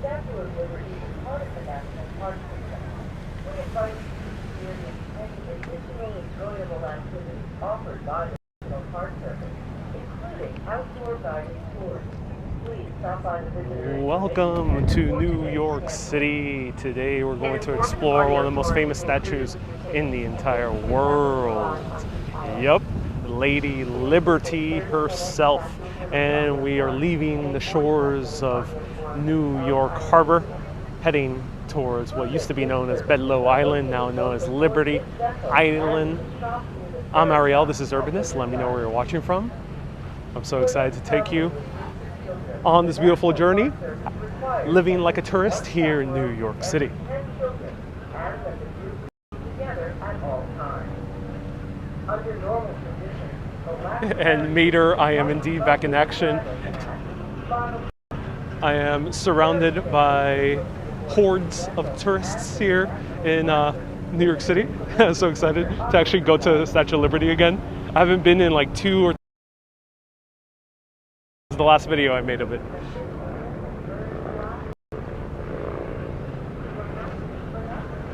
Statue of Liberty is part of the National Park System. We invite you to experience many additional enjoyable activities offered by the National Park Service, including outdoor guided tours. Please stop by the visitor. Welcome to New York City. Today we're going to explore one of the most famous statues in the entire world. Yup, Lady Liberty herself. And we are leaving the shores of New York Harbor, heading towards what used to be known as Bedloe Island, now known as Liberty Island. I'm Ariel, this is Urbanist. Let me know where you're watching from. I'm so excited to take you on this beautiful journey, living like a tourist here in New York City. And Mater, I am indeed back in action. I am surrounded by hordes of tourists here in New York City. I'm so excited to actually go to the Statue of Liberty again. I haven't been in like 2 or 3. This is the last video I made of it.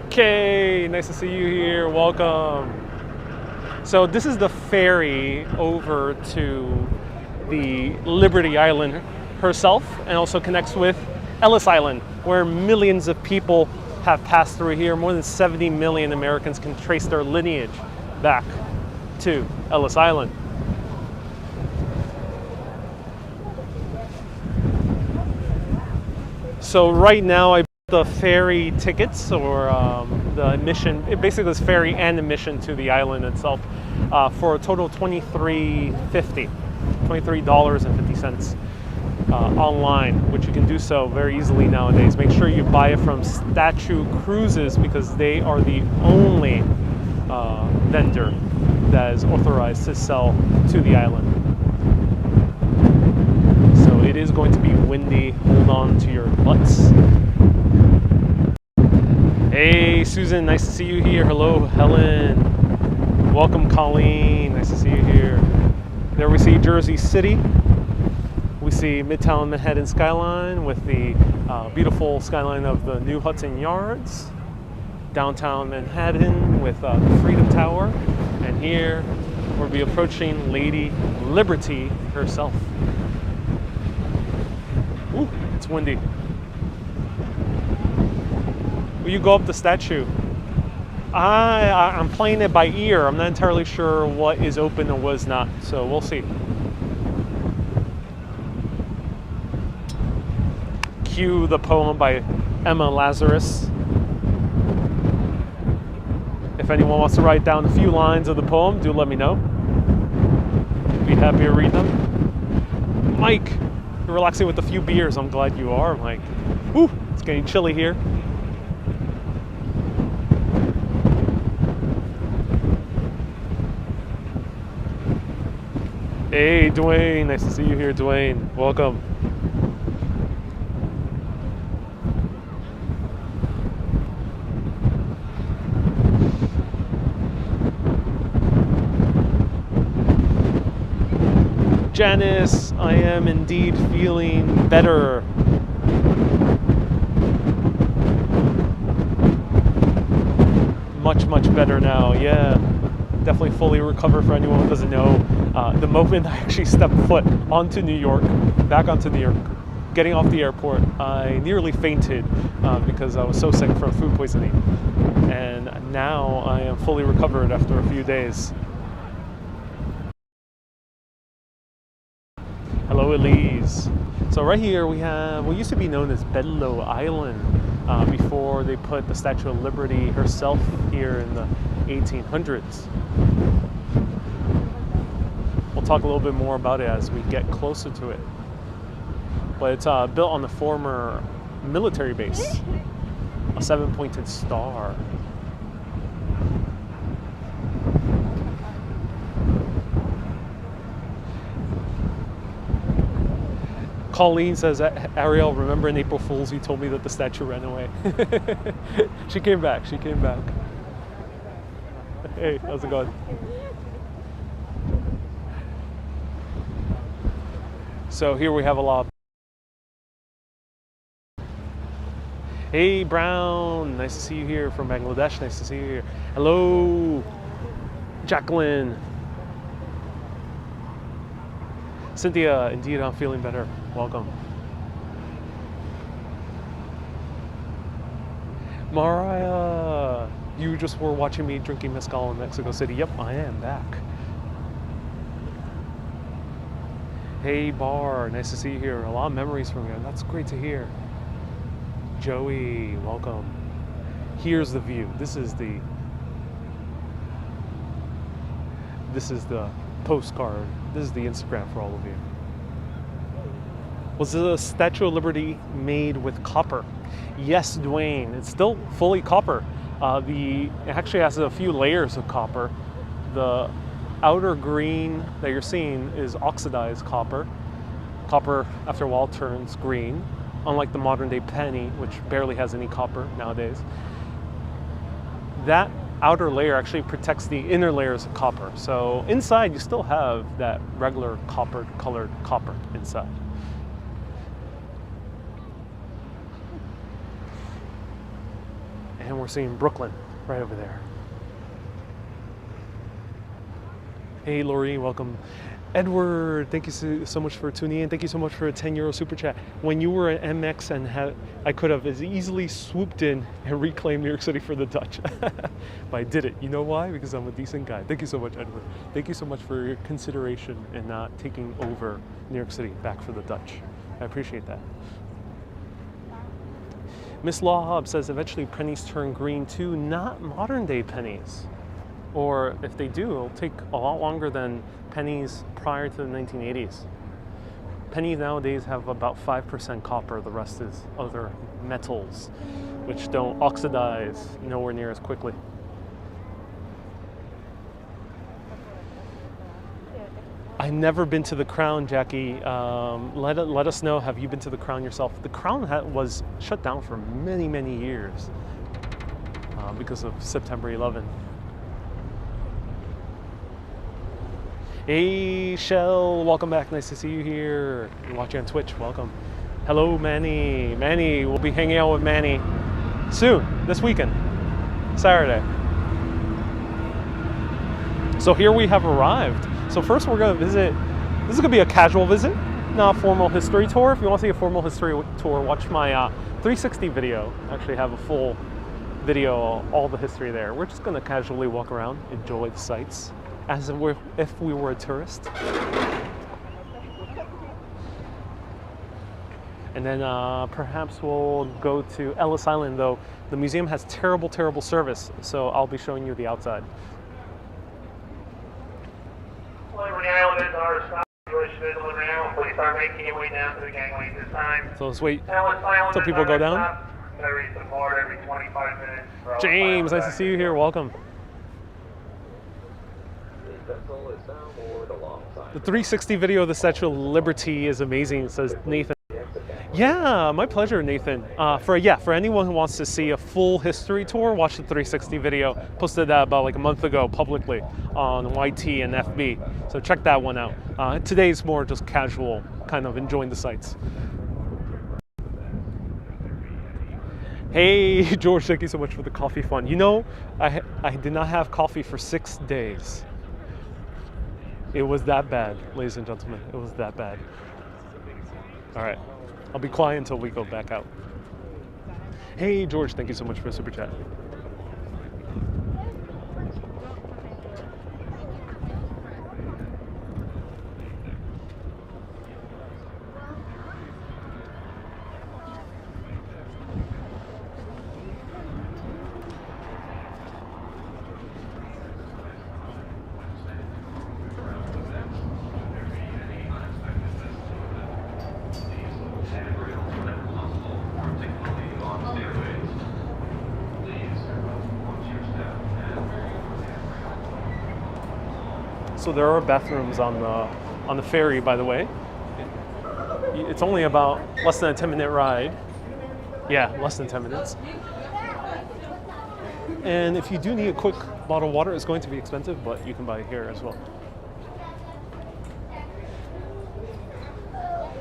Okay, nice to see you here. Welcome. So this is the ferry over to the Liberty Island herself, and also connects with Ellis Island, where millions of people have passed through here. More than 70 million Americans can trace their lineage back to Ellis Island. So right now I the ferry tickets, or the admission, basically this ferry and admission to the island itself, for a total of $23.50 online, which you can do so very easily nowadays. Make sure you buy it from Statue Cruises, because they are the only vendor that is authorized to sell to the island. So it is going to be windy. Hold on to your butts. Hey Susan, nice to see you here. Hello Helen. Welcome Colleen, nice to see you here. There we see Jersey City. We see Midtown Manhattan skyline with the beautiful skyline of the new Hudson Yards. Downtown Manhattan with the Freedom Tower. And here we'll be approaching Lady Liberty herself. Ooh, it's windy. Will you go up the statue? I'm playing it by ear. I'm not entirely sure what is open and what is not, so we'll see. Cue the poem by Emma Lazarus. If anyone wants to write down a few lines of the poem, do let me know. Be happy to read them. Mike, you're relaxing with a few beers. I'm glad you are, Mike. Whew, it's getting chilly here. Hey Dwayne, nice to see you here, Dwayne. Welcome. Janice, I am indeed feeling better. Much better now, yeah. Definitely fully recovered. For anyone who doesn't know, the moment I actually stepped foot onto New York, back onto New York, getting off the airport, I nearly fainted because I was so sick from food poisoning. And now I am fully recovered after a few days. Hello Elise. So right here we have what used to be known as Bedloe Island, before they put the Statue of Liberty herself here in the 1800s. We'll talk a little bit more about it as we get closer to it. But it's built on the former military base, a 7-pointed star. Colleen says, Ariel, remember in April Fool's you told me that the statue ran away. She came back, she came back. Hey, how's it going? So here we have a lot of Hey Brown, nice to see you here from Bangladesh. Nice to see you here. Hello, Jacqueline. Cynthia, indeed I'm feeling better. Welcome. Mariah, you just were watching me drinking mezcal in Mexico City. Yep, I am back. Hey Bar, nice to see you here. A lot of memories from you. That's great to hear. Joey, welcome. Here's the view. This is the postcard. This is the Instagram for all of you. Was the Statue of Liberty made with copper? Yes, Dwayne. It's still fully copper. It actually has a few layers of copper. The outer green that you're seeing is oxidized copper. Copper, after a while, turns green, unlike the modern day penny, which barely has any copper nowadays. That outer layer actually protects the inner layers of copper. So inside, you still have that regular colored copper inside. And we're seeing Brooklyn right over there. Hey Lori, welcome. Edward, thank you so much for tuning in. Thank you so much for a €10 super chat. When you were at MX and I could have as easily swooped in and reclaimed New York City for the Dutch. But I did it. You know why? Because I'm a decent guy. Thank you so much, Edward. Thank you so much for your consideration in not taking over New York City back for the Dutch. I appreciate that. Miss Lawhub says eventually pennies turn green too, not modern day pennies. Or if they do, it'll take a lot longer than pennies prior to the 1980s. Pennies nowadays have about 5% copper, the rest is other metals, which don't oxidize nowhere near as quickly. I've never been to the Crown, Jackie. Let us know, have you been to the Crown yourself? The Crown was shut down for many, many years because of September 11. Hey Shell, welcome back. Nice to see you here. You're watching on Twitch, welcome. Hello Manny. Manny, we'll be hanging out with Manny soon, this weekend, Saturday. So here we have arrived. So first we're gonna visit, this is gonna be a casual visit, not a formal history tour. If you want to see a formal history tour, watch my 360 video. I actually have a full video, all the history there. We're just gonna casually walk around, enjoy the sights, as if we were a tourist. And then perhaps we'll go to Ellis Island, though the museum has terrible, terrible service, so I'll be showing you the outside. Please start making your way down to the gangway this time. So let's wait until people go down. James, nice to see you here, welcome. The 360 video of the Statue of Liberty is amazing, says Nathan. Yeah, my pleasure, Nathan. For anyone who wants to see a full history tour, watch the 360 video. Posted that about like a month ago publicly on YT and FB. So check that one out. Today's more just casual, kind of enjoying the sights. Hey, George, thank you so much for the coffee fund. You know, I did not have coffee for 6 days. It was that bad, ladies and gentlemen. It was that bad. All right. I'll be quiet until we go back out. Hey, George, thank you so much for the super chat. So there are bathrooms on the ferry, by the way. It's only about less than a 10-minute ride. Yeah, less than 10 minutes. And if you do need a quick bottle of water, it's going to be expensive, but you can buy it here as well.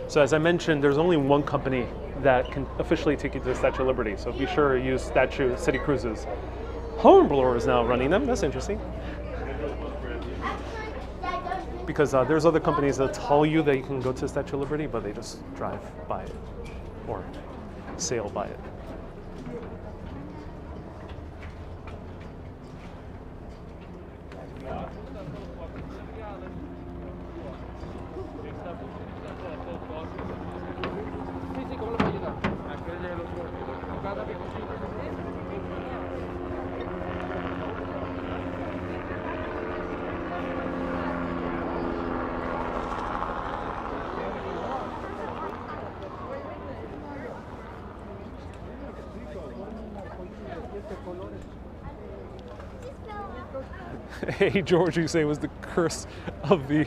So as I mentioned, there's only one company that can officially take you to the Statue of Liberty. So be sure to use Statue City Cruises. Hornblower is now running them. That's interesting. Because there's other companies that tell you that you can go to the Statue of Liberty, but they just drive by it or sail by it. Hey George, you say it was the curse of the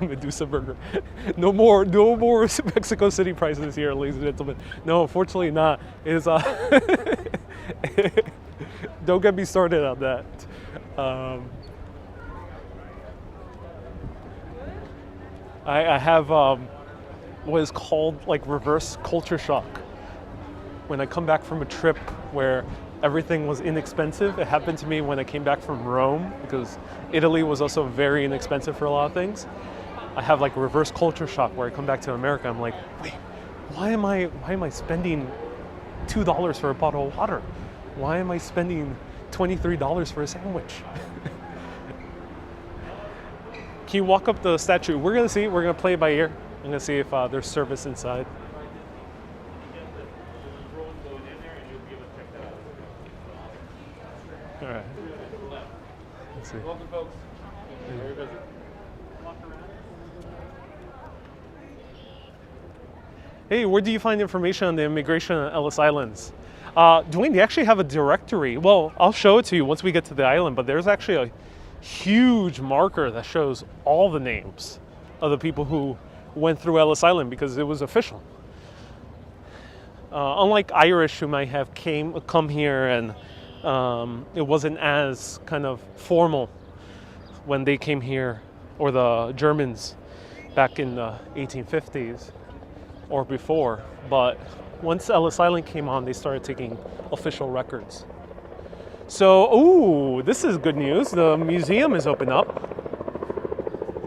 Medusa burger. No more Mexico City prices here, ladies and gentlemen. No, unfortunately not. It's don't get me started on that. I have what is called like reverse culture shock. When I come back from a trip where everything was inexpensive. It happened to me when I came back from Rome, because Italy was also very inexpensive for a lot of things. I have like a reverse culture shock where I come back to America. I'm like, wait, why am I spending $2 for a bottle of water? Why am I spending $23 for a sandwich? Can you walk up the statue? We're gonna see. We're gonna play it by ear. I'm gonna see if there's service inside. All right. Let's see. Welcome, folks. Very busy. Hey, where do you find information on the immigration on Ellis Islands? Dwayne, they actually have a directory. Well, I'll show it to you once we get to the island, but there's actually a huge marker that shows all the names of the people who went through Ellis Island because it was official. Unlike Irish who might have come here and it wasn't as kind of formal when they came here, or the Germans back in the 1850s or before. But once Ellis Island came on, they started taking official records. So, ooh, this is good news. The museum is open up.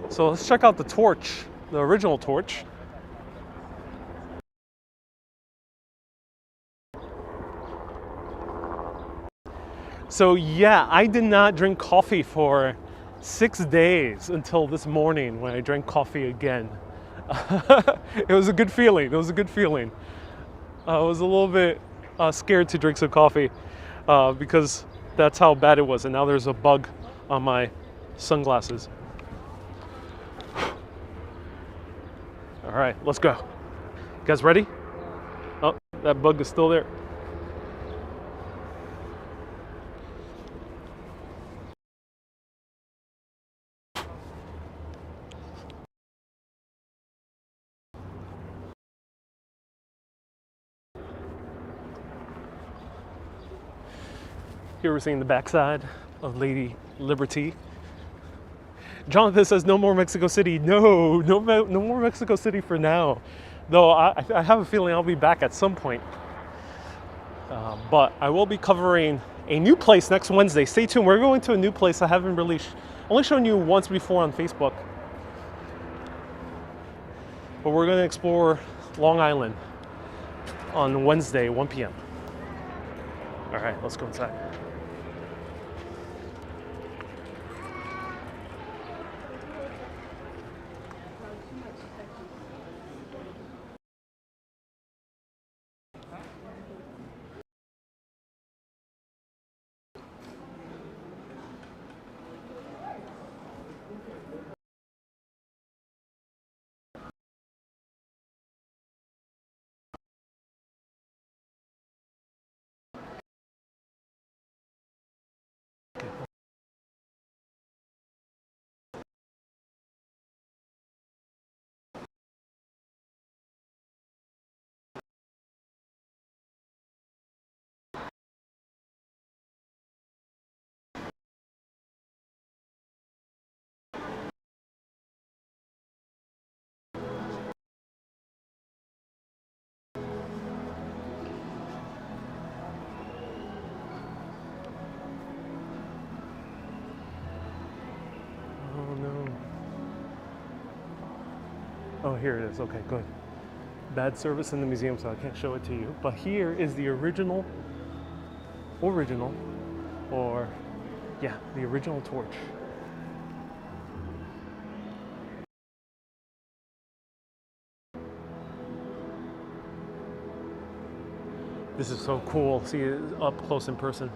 So let's check out the torch, the original torch. So yeah, I did not drink coffee for 6 days until this morning when I drank coffee again. It was a good feeling. It was a good feeling. I was a little bit scared to drink some coffee because that's how bad it was. And now there's a bug on my sunglasses. All right, let's go. You guys ready? Oh, that bug is still there. Here we're seeing the backside of Lady Liberty. Jonathan says no more Mexico City. No more Mexico City for now. Though I have a feeling I'll be back at some point. But I will be covering a new place next Wednesday. Stay tuned. We're going to a new place I haven't really only shown you once before on Facebook. But we're going to explore Long Island on Wednesday, 1 p.m. All right, let's go inside. Oh, here it is. Okay, good. Bad service in the museum, so I can't show it to you. But here is the original, or yeah, the original torch. This is so cool. See it up close in person.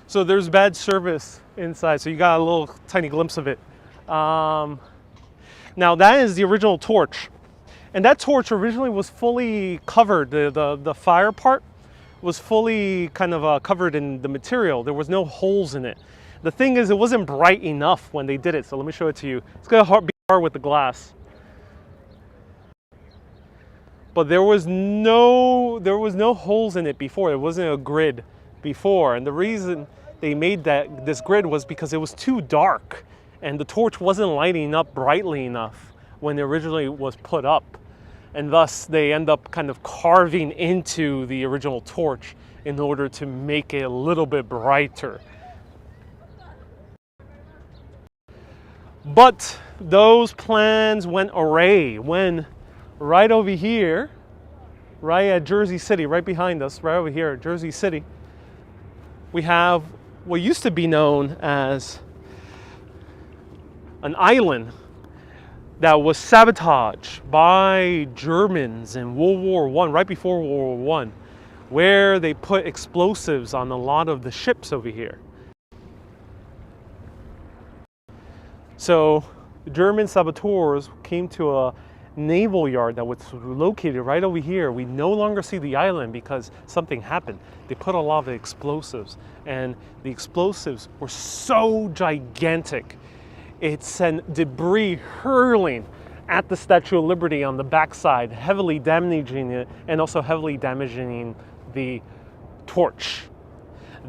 So there's bad service inside, so you got a little tiny glimpse of it. Now that is the original torch. And that torch originally was fully covered. The fire part was fully kind of covered in the material. There was no holes in it. The thing is, it wasn't bright enough when they did it. So let me show it to you. It's gonna be hard with the glass. But there was no holes in it before. It wasn't a grid before. And the reason they made this grid was because it was too dark and the torch wasn't lighting up brightly enough when it originally was put up. And thus they end up kind of carving into the original torch in order to make it a little bit brighter. But those plans went awry when right over here, right at Jersey City, right behind us, right over here at Jersey City, we have what used to be known as an island that was sabotaged by Germans in World War I, right before World War I, where they put explosives on a lot of the ships over here. So the German saboteurs came to a naval yard that was located right over here. We no longer see the island because something happened. They put a lot of explosives, and the explosives were so gigantic. It sent debris hurling at the Statue of Liberty on the backside, heavily damaging it and also heavily damaging the torch.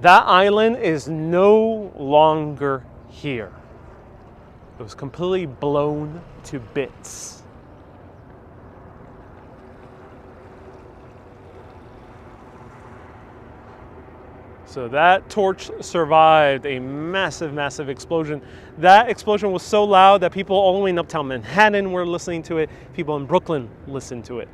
That island is no longer here. It was completely blown to bits. So that torch survived a massive, massive explosion. That explosion was so loud that people all the way in uptown Manhattan were listening to it. People in Brooklyn listened to it.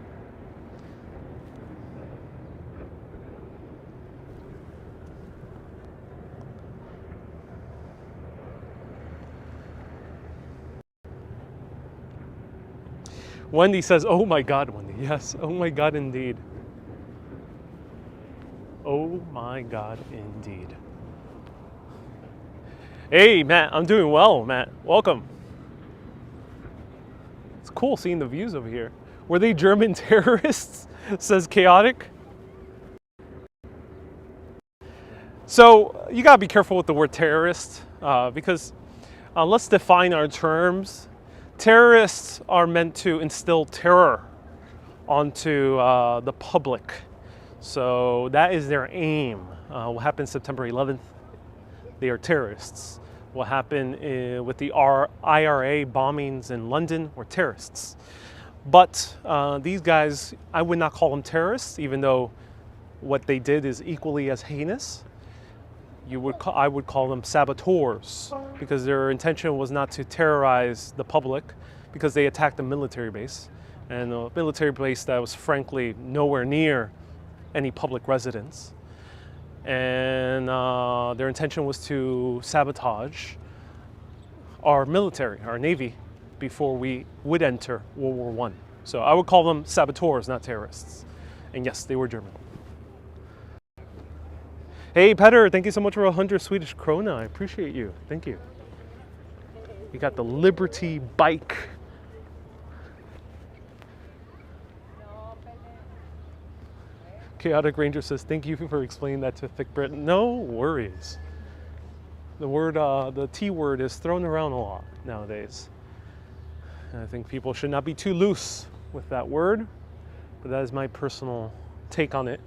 Wendy says, "Oh my God, Wendy." Yes, oh my God, indeed. Oh my God, indeed. Hey, Matt, I'm doing well, Matt. Welcome. It's cool seeing the views over here. Were they German terrorists? Says Chaotic. So you gotta be careful with the word terrorist because let's define our terms. Terrorists are meant to instill terror onto the public. So that is their aim. What happened September 11th? They are terrorists. What happened with the IRA bombings in London were terrorists. But these guys, I would not call them terrorists, even though what they did is equally as heinous. I would call them saboteurs, because their intention was not to terrorize the public, because they attacked a military base, and a military base that was frankly nowhere near any public residence. And their intention was to sabotage our military, our Navy, before we would enter World War I. So I would call them saboteurs, not terrorists. And yes, they were German. Hey, Petter, thank you so much for 100 Swedish krona. I appreciate you. Thank you. You got the Liberty bike. Chaotic Ranger says, "Thank you for explaining that to Thick Brit." No worries. The word, the T word is thrown around a lot nowadays. I think people should not be too loose with that word, but that is my personal take on it.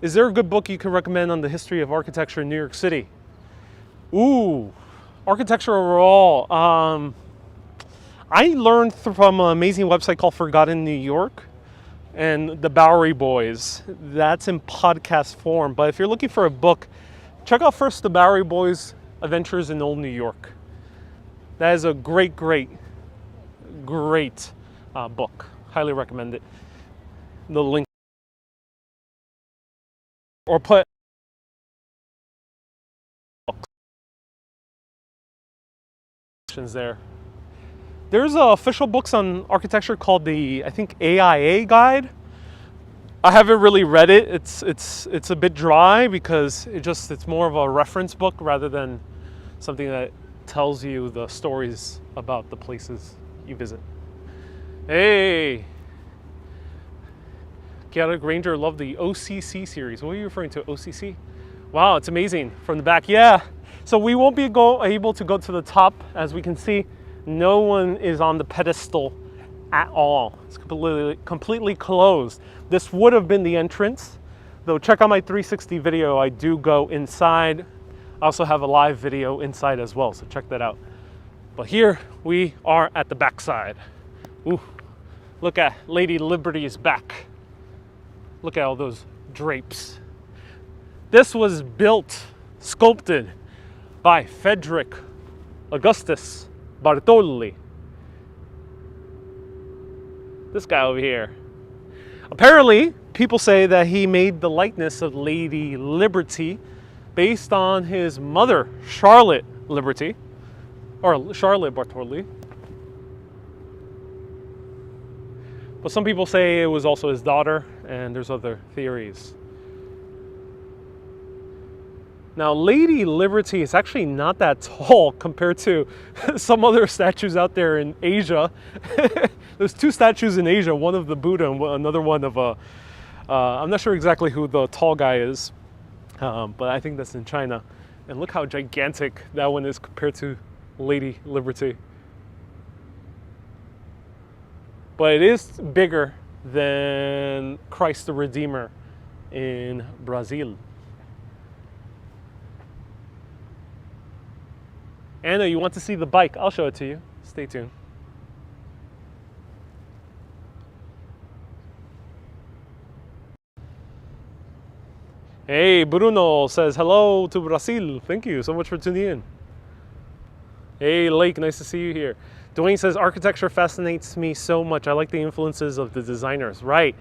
Is there a good book you can recommend on the history of architecture in New York City? Ooh, architecture overall. I learned from an amazing website called Forgotten New York and the Bowery Boys. That's in podcast form, but if you're looking for a book, check out first the Bowery Boys Adventures in Old New York. That is a great book. Highly recommend it. The link, or put there. There's official books on architecture called the, I think, AIA guide. I haven't really read it. It's a bit dry because it's more of a reference book rather than something that tells you the stories about the places you visit. Hey, Chaotic Ranger loved the OCC series. What are you referring to, OCC? Wow, it's amazing from the back. Yeah, so we won't be able to go to the top. As we can see, no one is on the pedestal at all. It's completely closed. This would have been the entrance, though. Check out my 360 video. I do go inside. I also have a live video inside as well, so check that out. But here we are at the backside. Ooh, look at Lady Liberty's back. Look at all those drapes. This was sculpted by Frederick Augustus Bartoli. This guy over here. Apparently, people say that he made the likeness of Lady Liberty based on his mother, Charlotte Liberty, or Charlotte Bartoli. But some people say it was also his daughter, and there's other theories. Now, Lady Liberty is actually not that tall compared to some other statues out there in Asia. There's two statues in Asia, one of the Buddha and another one of a, I'm not sure exactly who the tall guy is, but I think that's in China. And look how gigantic that one is compared to Lady Liberty. But it is bigger than Christ the Redeemer in Brazil. Anna, you want to see the bike? I'll show it to you. Stay tuned. Hey, Bruno says hello to Brazil. Thank you so much for tuning in. Hey, Lake, nice to see you here. Dwayne says architecture fascinates me so much. I like the influences of the designers. Right.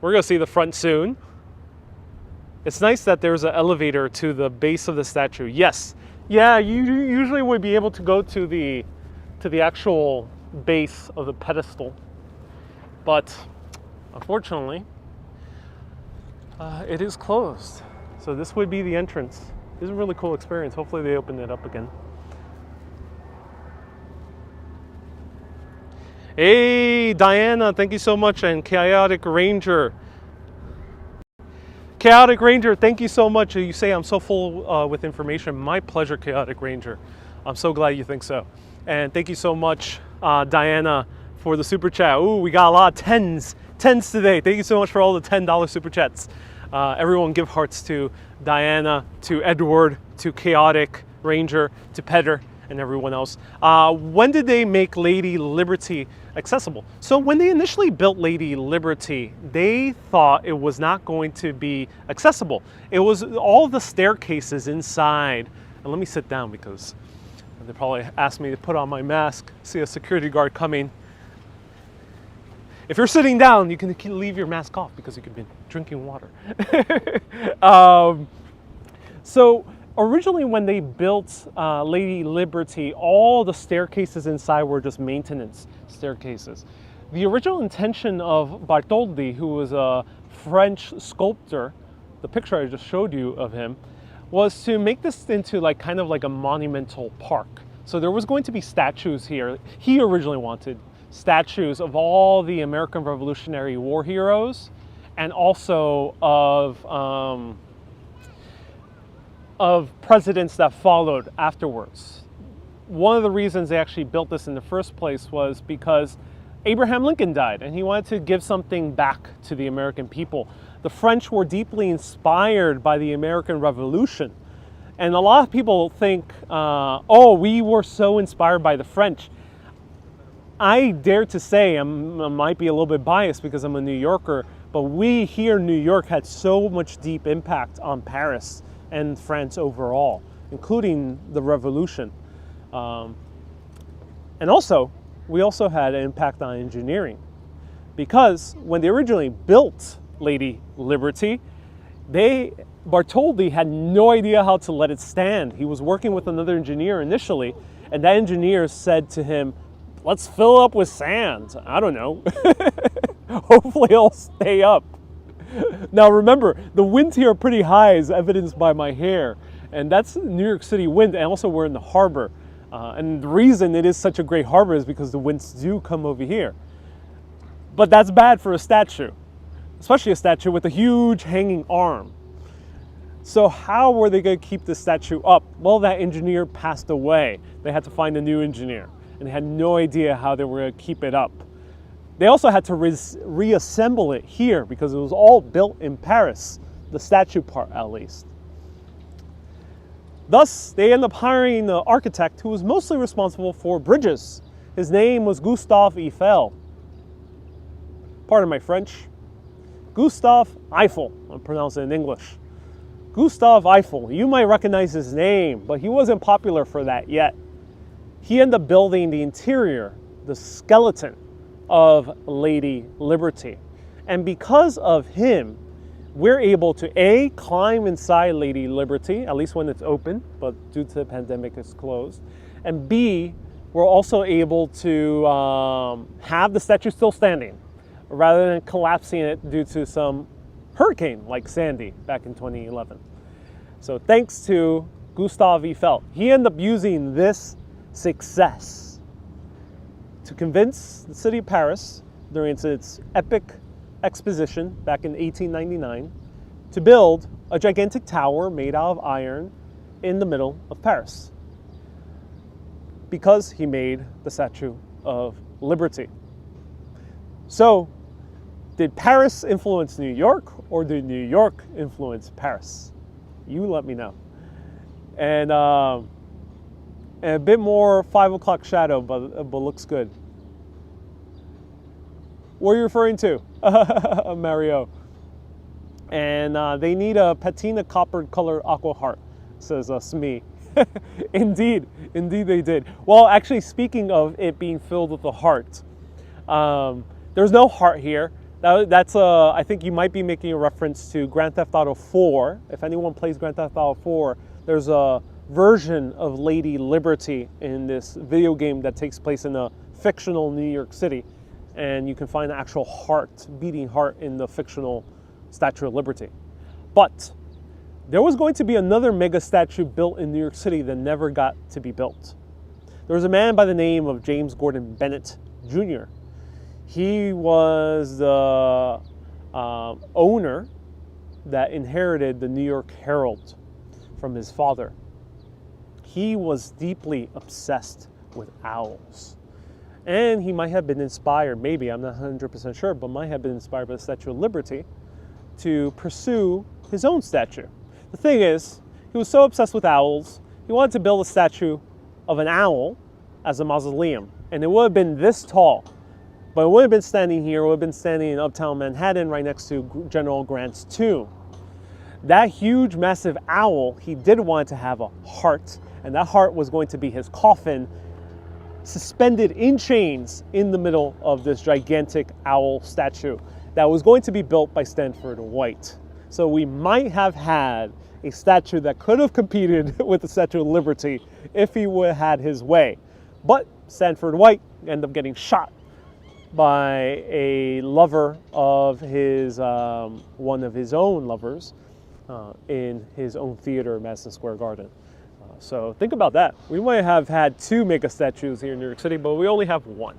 We're going to see the front soon. It's nice that there's an elevator to the base of the statue. Yes. Yeah, you usually would be able to go to the actual base of the pedestal. But unfortunately, it is closed. So this would be the entrance. This is a really cool experience. Hopefully they open it up again. Hey, Diana, thank you so much. And Chaotic Ranger. Chaotic Ranger, thank you so much. You say I'm so full with information. My pleasure, Chaotic Ranger. I'm so glad you think so. And thank you so much, Diana, for the super chat. Ooh, we got a lot of tens today. Thank you so much for all the $10 super chats. Everyone give hearts to Diana, to Edward, to Chaotic Ranger, to Petter, and everyone else. When did they make Lady Liberty accessible? So when they initially built Lady Liberty, they thought it was not going to be accessible. It was all the staircases inside. And let me sit down because they probably asked me to put on my mask. See a security guard coming. If you're sitting down, you can leave your mask off because you could be drinking water. So originally when they built Lady Liberty, all the staircases inside were just maintenance staircases. The original intention of Bartholdi, who was a French sculptor, the picture I just showed you of him, was to make this into like kind of like a monumental park. So there was going to be statues here. He originally wanted statues of all the American Revolutionary War heroes and also of presidents that followed afterwards. One of the reasons they actually built this in the first place was because Abraham Lincoln died and he wanted to give something back to the American people. The French were deeply inspired by the American Revolution. And a lot of people think, oh, we were so inspired by the French. I dare to say, I might be a little bit biased because I'm a New Yorker, but we here in New York had so much deep impact on Paris and France overall, including the Revolution. And also, we also had an impact on engineering, because when they originally built Lady Liberty, Bartholdi had no idea how to let it stand. He was working with another engineer initially, and that engineer said to him, let's fill it up with sand. I don't know. Hopefully it'll stay up. Now remember, the winds here are pretty high, as evidenced by my hair. And that's New York City wind, and also we're in the harbor. And the reason it is such a great harbor is because the winds do come over here. But that's bad for a statue, especially a statue with a huge hanging arm. So how were they going to keep the statue up? Well, that engineer passed away. They had to find a new engineer, and they had no idea how they were going to keep it up. They also had to reassemble it here because it was all built in Paris, the statue part at least. Thus, they ended up hiring an architect who was mostly responsible for bridges. His name was Gustave Eiffel. Pardon my French. Gustave Eiffel, I'm pronouncing it in English. Gustave Eiffel, you might recognize his name, but he wasn't popular for that yet. He ended up building the interior, the skeleton of Lady Liberty. And because of him, we're able to A, climb inside Lady Liberty, at least when it's open, but due to the pandemic it's closed. And B, we're also able to have the statue still standing rather than collapsing it due to some hurricane like Sandy back in 2011. So thanks to Gustave Eiffel. He ended up using this success to convince the city of Paris during its epic exposition back in 1899 to build a gigantic tower made out of iron in the middle of Paris, because he made the Statue of Liberty. So, did Paris influence New York, or did New York influence Paris? You let me know. And a bit more 5 o'clock shadow, but looks good. What are you referring to? Mario. And they need a patina coppered color aqua heart, says Smee. Indeed they did. Well, actually, speaking of it being filled with a heart, there's no heart here. That's I think you might be making a reference to Grand Theft Auto 4. If anyone plays Grand Theft Auto 4, there's a version of Lady Liberty in this video game that takes place in a fictional New York City. And you can find an actual heart, beating heart, in the fictional Statue of Liberty. But there was going to be another mega statue built in New York City that never got to be built. There was a man by the name of James Gordon Bennett Jr. He was the owner that inherited the New York Herald from his father. He was deeply obsessed with owls. And he might have been inspired, maybe, I'm not 100% sure, but might have been inspired by the Statue of Liberty to pursue his own statue. The thing is, he was so obsessed with owls, he wanted to build a statue of an owl as a mausoleum. And it would have been this tall, but it would have been standing here, it would have been standing in uptown Manhattan right next to General Grant's tomb. That huge, massive owl, he did want to have a heart, and that heart was going to be his coffin, suspended in chains in the middle of this gigantic owl statue that was going to be built by Stanford White. So we might have had a statue that could have competed with the Statue of Liberty if he would have had his way. But Stanford White ended up getting shot by a lover of his, one of his own lovers in his own theater, Madison Square Garden. So think about that. We might have had 2 mega statues here in New York City, but we only have 1.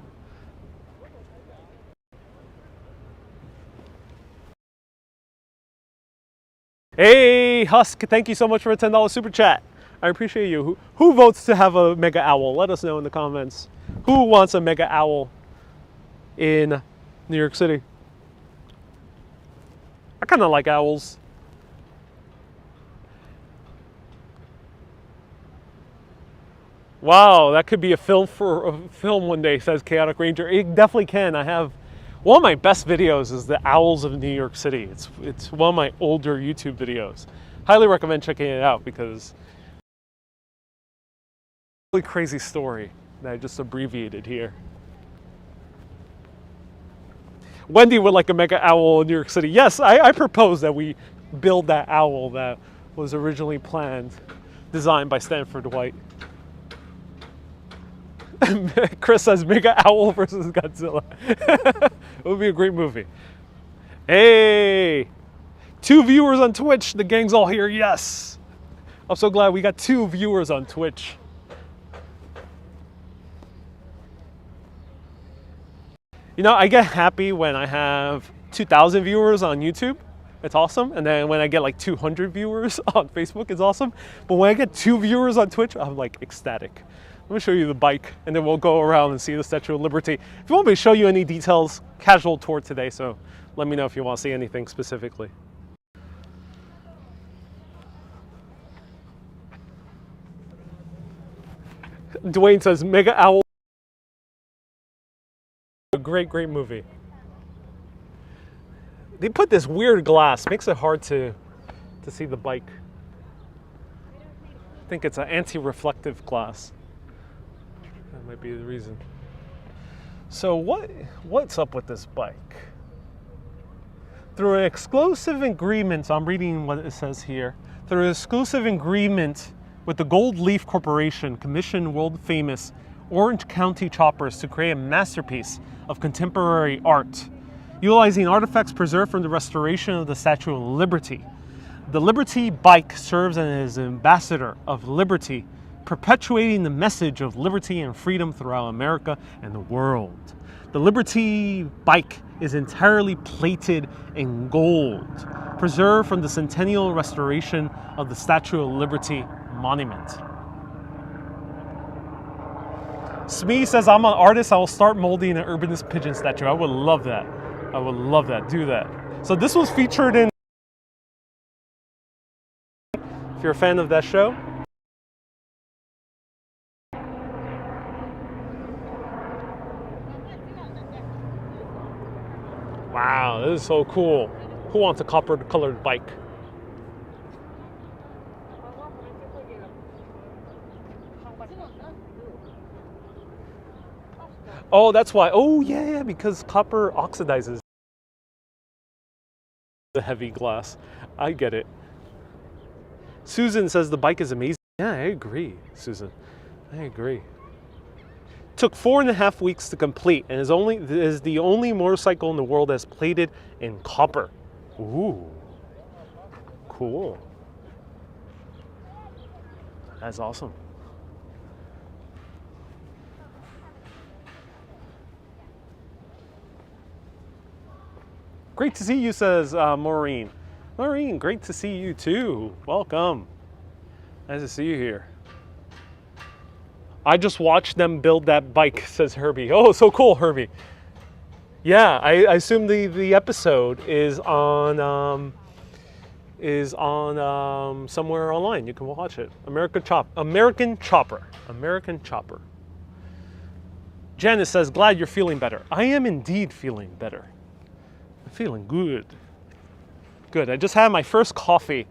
Hey, Husk, thank you so much for a $10 super chat. I appreciate you. Who votes to have a mega owl? Let us know in the comments. Who wants a mega owl in New York City? I kind of like owls. Wow, that could be a film one day, says Chaotic Ranger. It definitely can. I have one of my best videos is the Owls of New York City. It's one of my older YouTube videos. Highly recommend checking it out because really crazy story that I just abbreviated here. Wendy would like a mega owl in New York City. Yes, I propose that we build that owl that was originally planned, designed by Stanford White. Chris says Mega Owl versus Godzilla. It would be a great movie. Hey, 2 viewers on Twitch. The gang's all here. Yes. I'm so glad we got 2 viewers on Twitch. You know, I get happy when I have 2,000 viewers on YouTube. It's awesome. And then when I get like 200 viewers on Facebook, it's awesome. But when I get 2 viewers on Twitch, I'm like ecstatic. Let me show you the bike, and then we'll go around and see the Statue of Liberty. If you want me to show you any details, casual tour today, so let me know if you want to see anything specifically. Dwayne says, Mega Owl. A great, great movie. They put this weird glass, makes it hard to see the bike. I think it's an anti-reflective glass. That might be the reason. So what's up with this bike? Through an exclusive agreement, so I'm reading what it says here. Through an exclusive agreement with the Gold Leaf Corporation, commissioned world-famous Orange County choppers to create a masterpiece of contemporary art, utilizing artifacts preserved from the restoration of the Statue of Liberty. The Liberty bike serves as an ambassador of liberty, perpetuating the message of liberty and freedom throughout America and the world. The Liberty bike is entirely plated in gold, preserved from the centennial restoration of the Statue of Liberty monument. Smee says, I'm an artist, I will start molding an urbanist pigeon statue. I would love that. I would love that, do that. So this was featured in, if you're a fan of that show. Wow, this is so cool. Who wants a copper-colored bike? Oh, that's why. Oh, yeah, because copper oxidizes the heavy glass. I get it. Susan says the bike is amazing. Yeah, I agree, Susan. I agree. Took 4.5 weeks to complete and is the only motorcycle in the world that's plated in copper. Ooh, cool. That's awesome. Great to see you, says Maureen. Maureen, great to see you too. Welcome. Nice to see you here. I just watched them build that bike, says Herbie. Oh, so cool, Herbie. Yeah, I assume the episode is on somewhere online. You can watch it. American Chopper. Janice says, glad you're feeling better. I am indeed feeling better. I'm feeling good. Good. I just had my first coffee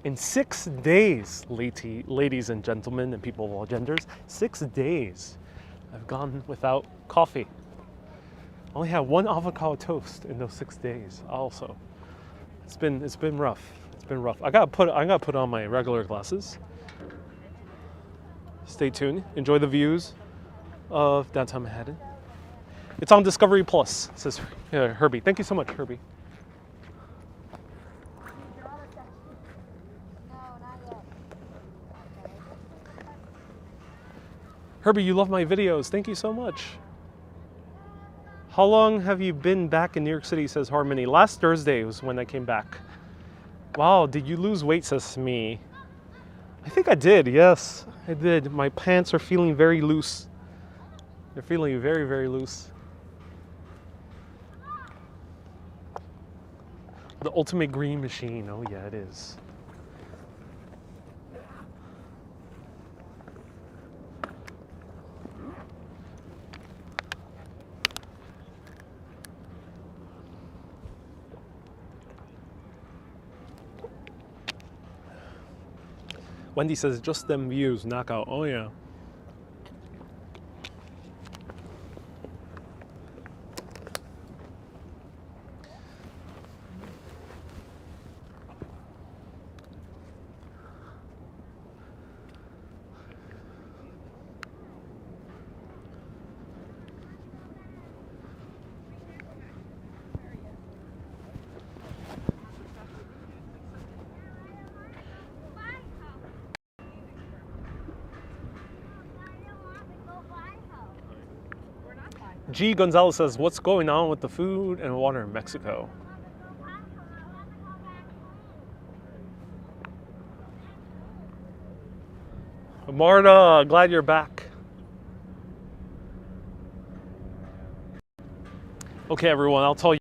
in 6 days, ladies and gentlemen and people of all genders. 6 days. I've gone without coffee. I only had 1 avocado toast in those 6 days. Also, it's been rough. It's been rough. I gotta put on my regular glasses. Stay tuned. Enjoy the views of downtown Manhattan. It's on Discovery Plus, says Herbie. Thank you so much, Herbie. Herbie, you love my videos. Thank you so much. How long have you been back in New York City, says Harmony? Last Thursday was when I came back. Wow, did you lose weight, says me? I think I did, yes, I did. My pants are feeling very loose. They're feeling very, very loose. The ultimate green machine, oh yeah, it is. Wendy says, just them views, knockout. Oh yeah. G. Gonzalez says, what's going on with the food and water in Mexico? Marta, glad you're back. Okay, everyone, I'll tell you.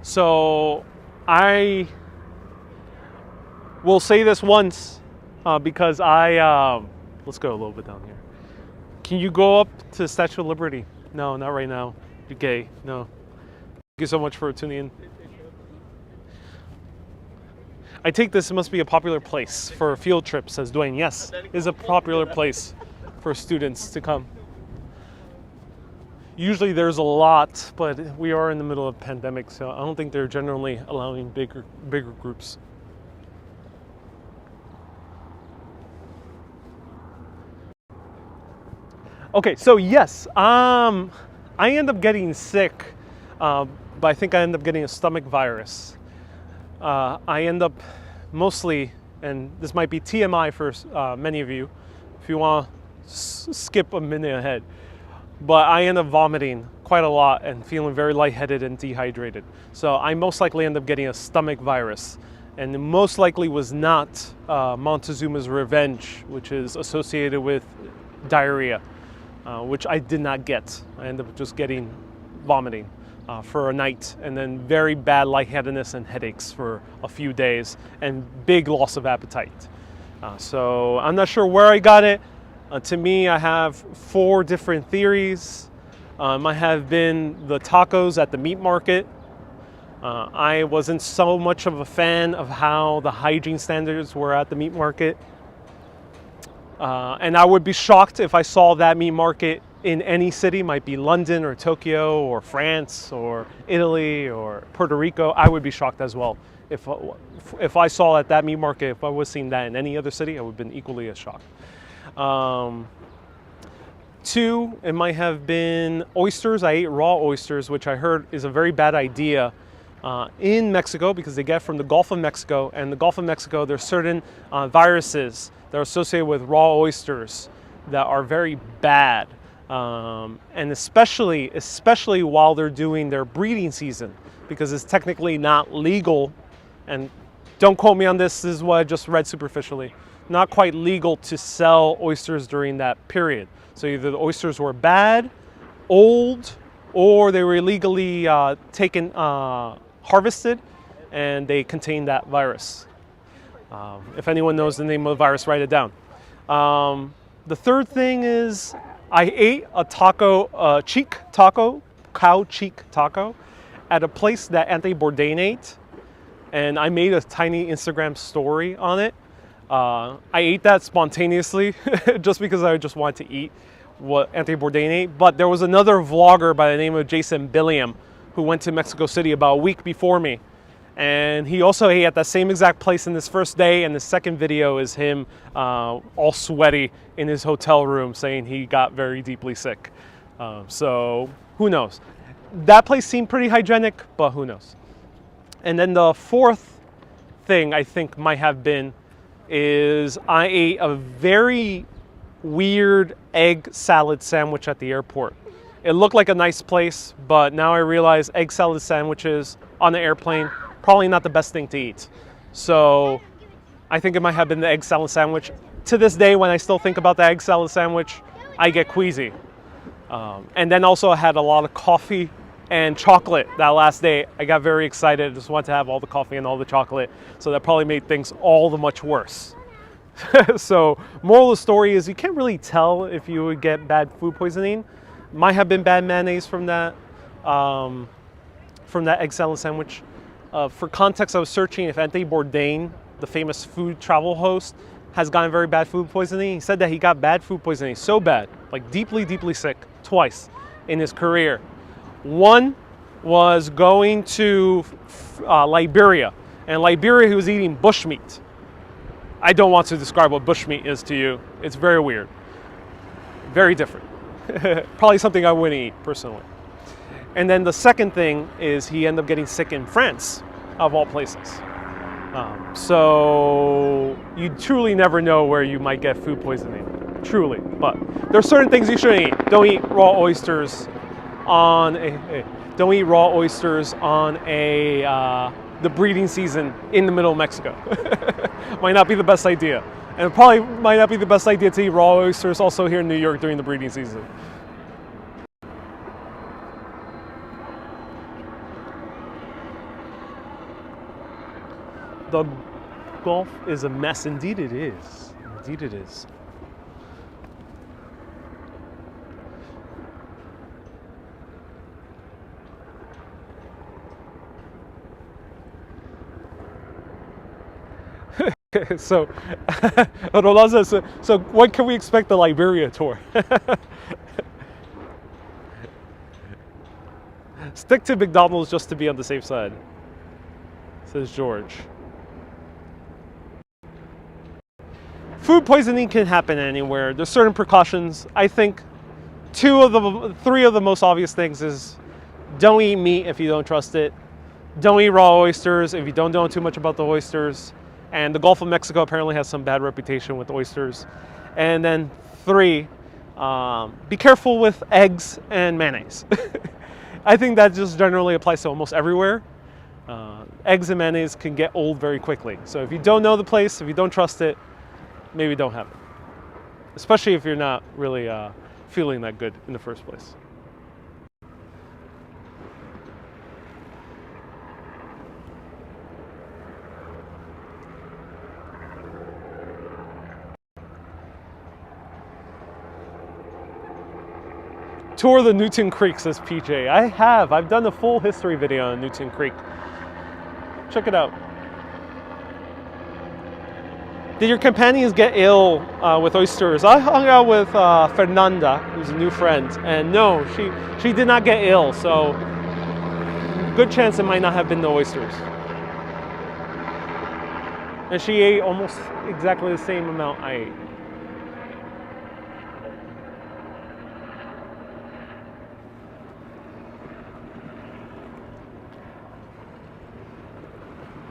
So I will say this once because let's go a little bit down here. Can you go up to the Statue of Liberty? No, not right now. You're gay. No. Thank you so much for tuning in. I take this must be a popular place for field trips, says Dwayne. Yes, it is a popular place for students to come. Usually there's a lot, but we are in the middle of a pandemic, so I don't think they're generally allowing bigger groups. Okay, so yes, I end up getting sick, but I think I end up getting a stomach virus. I end up mostly, and this might be TMI for many of you, if you want to skip a minute ahead, but I end up vomiting quite a lot and feeling very lightheaded and dehydrated. So I most likely end up getting a stomach virus, and it most likely was not Montezuma's Revenge, which is associated with diarrhea, which I did not get. I ended up just getting vomiting for a night, and then very bad lightheadedness and headaches for a few days, and big loss of appetite. So I'm not sure where I got it. To me, I have 4 different theories. I have been the tacos at the meat market. I wasn't so much of a fan of how the hygiene standards were at the meat market. And I would be shocked if I saw that meat market in any city, might be London or Tokyo or France or Italy or Puerto Rico. I would be shocked as well. If I saw at that meat market, if I was seeing that in any other city, I would have been equally as shocked. 2, it might have been oysters. I ate raw oysters, which I heard is a very bad idea in Mexico because they get from the Gulf of Mexico. And the Gulf of Mexico, there's certain viruses that are associated with raw oysters that are very bad. And especially while they're doing their breeding season, because it's technically not legal, and don't quote me on this, this is what I just read superficially, not quite legal to sell oysters during that period. So either the oysters were bad, old, or they were illegally taken, harvested, and they contained that virus. If anyone knows the name of the virus, write it down. The third thing is I ate a taco, cow cheek taco, at a place that Anthony Bourdain ate, and I made a tiny Instagram story on it. I ate that spontaneously just because I just wanted to eat what Anthony Bourdain ate. But there was another vlogger by the name of Jason Billiam who went to Mexico City about a week before me. And he also ate at that same exact place in this first day. And the second video is him all sweaty in his hotel room saying he got very deeply sick. So who knows? that place seemed pretty hygienic, but who knows. And then the fourth thing I think might have been is I ate a very weird egg salad sandwich at the airport. It looked like a nice place, but now I realize egg salad sandwiches on the airplane, probably not the best thing to eat. So I think it might have been the egg salad sandwich. To this day, when I still think about the egg salad sandwich, I get queasy. And then also I had a lot of coffee and chocolate that last day. I got very excited. I just wanted to have all the coffee and all the chocolate. So that probably made things all the much worse. So moral of the story is you can't really tell if you would get bad food poisoning. Might have been bad mayonnaise from that egg salad sandwich. For context, I was searching if Anthony Bourdain, the famous food travel host, has gotten very bad food poisoning. He said that he got bad food poisoning, so bad, like deeply, deeply sick, twice in his career. One was going to Liberia, and Liberia he was eating bushmeat. I don't want to describe what bushmeat is to you. It's very weird, very different. Probably something I wouldn't eat personally. And then the second thing is he ended up getting sick in France, of all places. So you truly never know where you might get food poisoning, truly. But there's certain things you shouldn't eat. Don't eat raw oysters on the breeding season in the middle of Mexico. Might not be the best idea. And it probably might not be the best idea to eat raw oysters also here in New York during the breeding season. The Gulf is a mess. Indeed it is. Indeed it is. So, Roland says, so when can we expect the Liberia tour? Stick to McDonald's just to be on the safe side, says George. Food poisoning can happen anywhere. There's certain precautions. I think three of the most obvious things is don't eat meat if you don't trust it. Don't eat raw oysters if you don't know too much about the oysters. And the Gulf of Mexico apparently has some bad reputation with oysters. And then 3, be careful with eggs and mayonnaise. I think that just generally applies to almost everywhere. Eggs and mayonnaise can get old very quickly. So if you don't know the place, if you don't trust it, maybe don't have it. Especially if you're not really feeling that good in the first place. Tour the Newton Creek, says PJ. I have. I've done a full history video on Newton Creek. Check it out. Did your companions get ill with oysters? I hung out with Fernanda, who's a new friend, and no, she did not get ill, so good chance it might not have been the oysters. And she ate almost exactly the same amount I ate.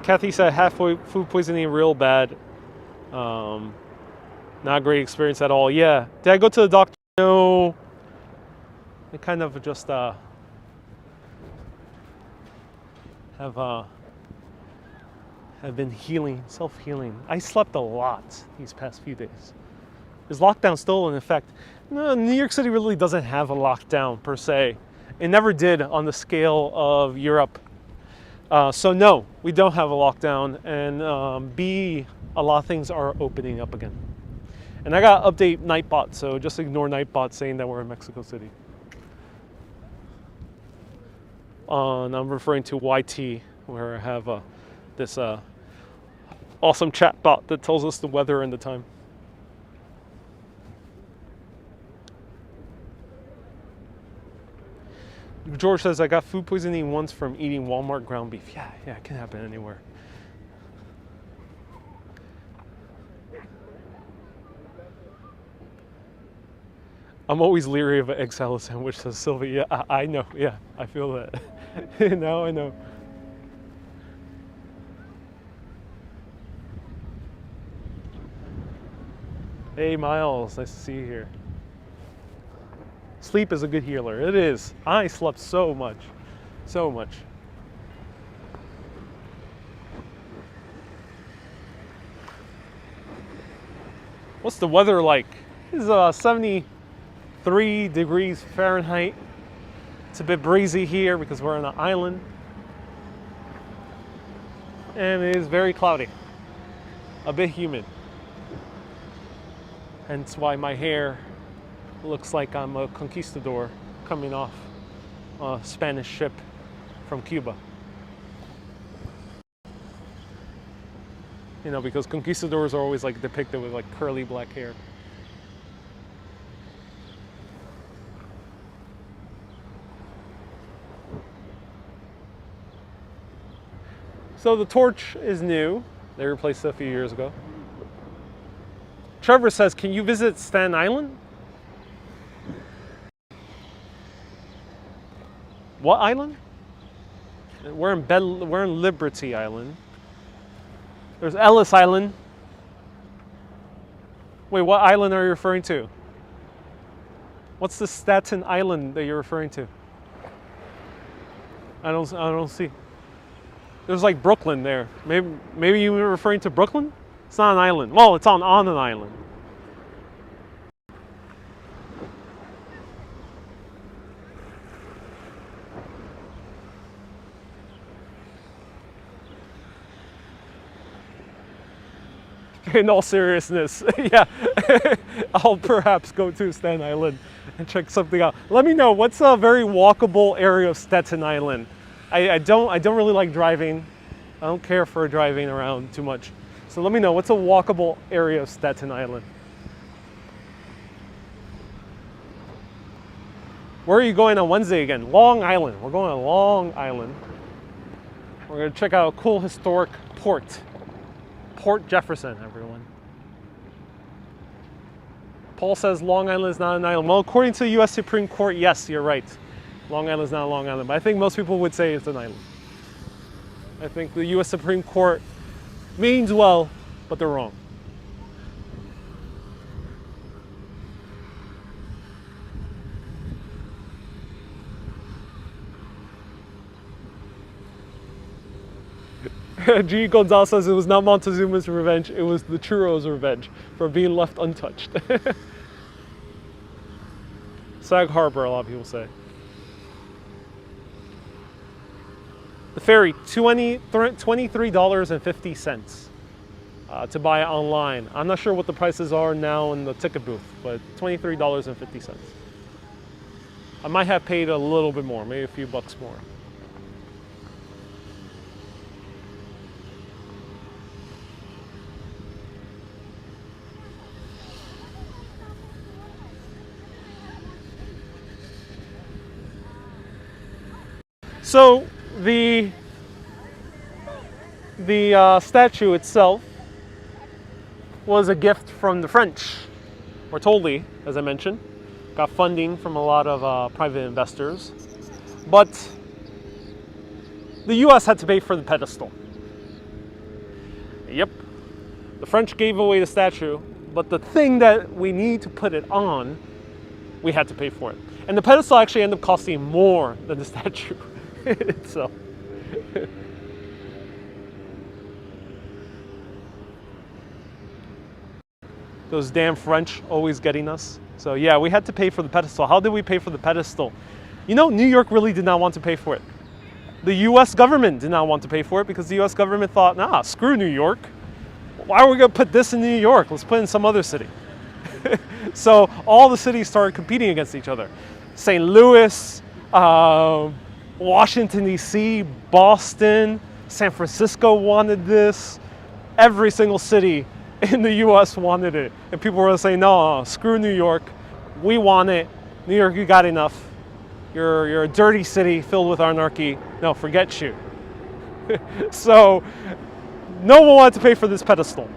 Kathy said halfway food poisoning real bad. Not a great experience at all. Yeah. Did I go to the doctor? No. I kind of just have been healing, self-healing. I slept a lot these past few days. Is lockdown still in effect? No, New York City really doesn't have a lockdown per se. It never did on the scale of Europe. So no, we don't have a lockdown, and B, a lot of things are opening up again. And I got to update Nightbot, so just ignore Nightbot saying that we're in Mexico City. And I'm referring to YT, where I have this awesome chat bot that tells us the weather and the time. George says, I got food poisoning once from eating Walmart ground beef. Yeah, it can happen anywhere. I'm always leery of an egg salad sandwich, says Sylvia. Yeah, I know. Yeah, I feel that. Now I know. Hey, Miles. Nice to see you here. Sleep is a good healer. It is. I slept so much. So much. What's the weather like? It's 73 degrees Fahrenheit. It's a bit breezy here because we're on an island. And it is very cloudy. A bit humid. Hence why my hair looks like I'm a conquistador coming off a Spanish ship from Cuba. You know, because conquistadors are always like depicted with like curly black hair. So the torch is new. They replaced it a few years ago. Trevor says, can you visit Staten Island? What island? We're in Liberty Island. There's Ellis Island. Wait, what island are you referring to? What's the Staten Island that you're referring to? I don't see. There's like Brooklyn there. Maybe you were referring to Brooklyn? It's not an island. Well, it's on an island. In all seriousness, yeah, I'll perhaps go to Staten Island and check something out. Let me know what's a very walkable area of Staten Island. I don't really like driving. I don't care for driving around too much. So let me know what's a walkable area of Staten Island. Where are you going on Wednesday again? Long Island. We're going to Long Island. We're going to check out a cool historic port. Port Jefferson, everyone. Paul says Long Island is not an island. Well, according to the U.S. Supreme Court, yes, you're right. Long Island is not a Long Island, but I think most people would say it's an island. I think the U.S. Supreme Court means well, but they're wrong. G. Gonzalez says it was not Montezuma's revenge, it was the churros' revenge for being left untouched. Sag Harbor, a lot of people say. The ferry, $23.50 to buy it online. I'm not sure what the prices are now in the ticket booth, but $23.50. I might have paid a little bit more, maybe a few bucks more. So the statue itself was a gift from the French, or Tolly, as I mentioned. Got funding from a lot of private investors. But the US had to pay for the pedestal. Yep. The French gave away the statue, but the thing that we need to put it on, we had to pay for it. And the pedestal actually ended up costing more than the statue itself. Those damn French always getting us. So yeah, we had to pay for the pedestal. How did we pay for the pedestal? You know, New York really did not want to pay for it. The US government did not want to pay for it because the US government thought, nah, screw New York. Why are we gonna put this in New York? Let's put it in some other city. So all the cities started competing against each other. St. Louis, Washington, D.C., Boston, San Francisco wanted this. Every single city in the U.S. wanted it. And people were saying, no, screw New York. We want it. New York, you got enough. You're a dirty city filled with anarchy. No, forget you. So no one wanted to pay for this pedestal.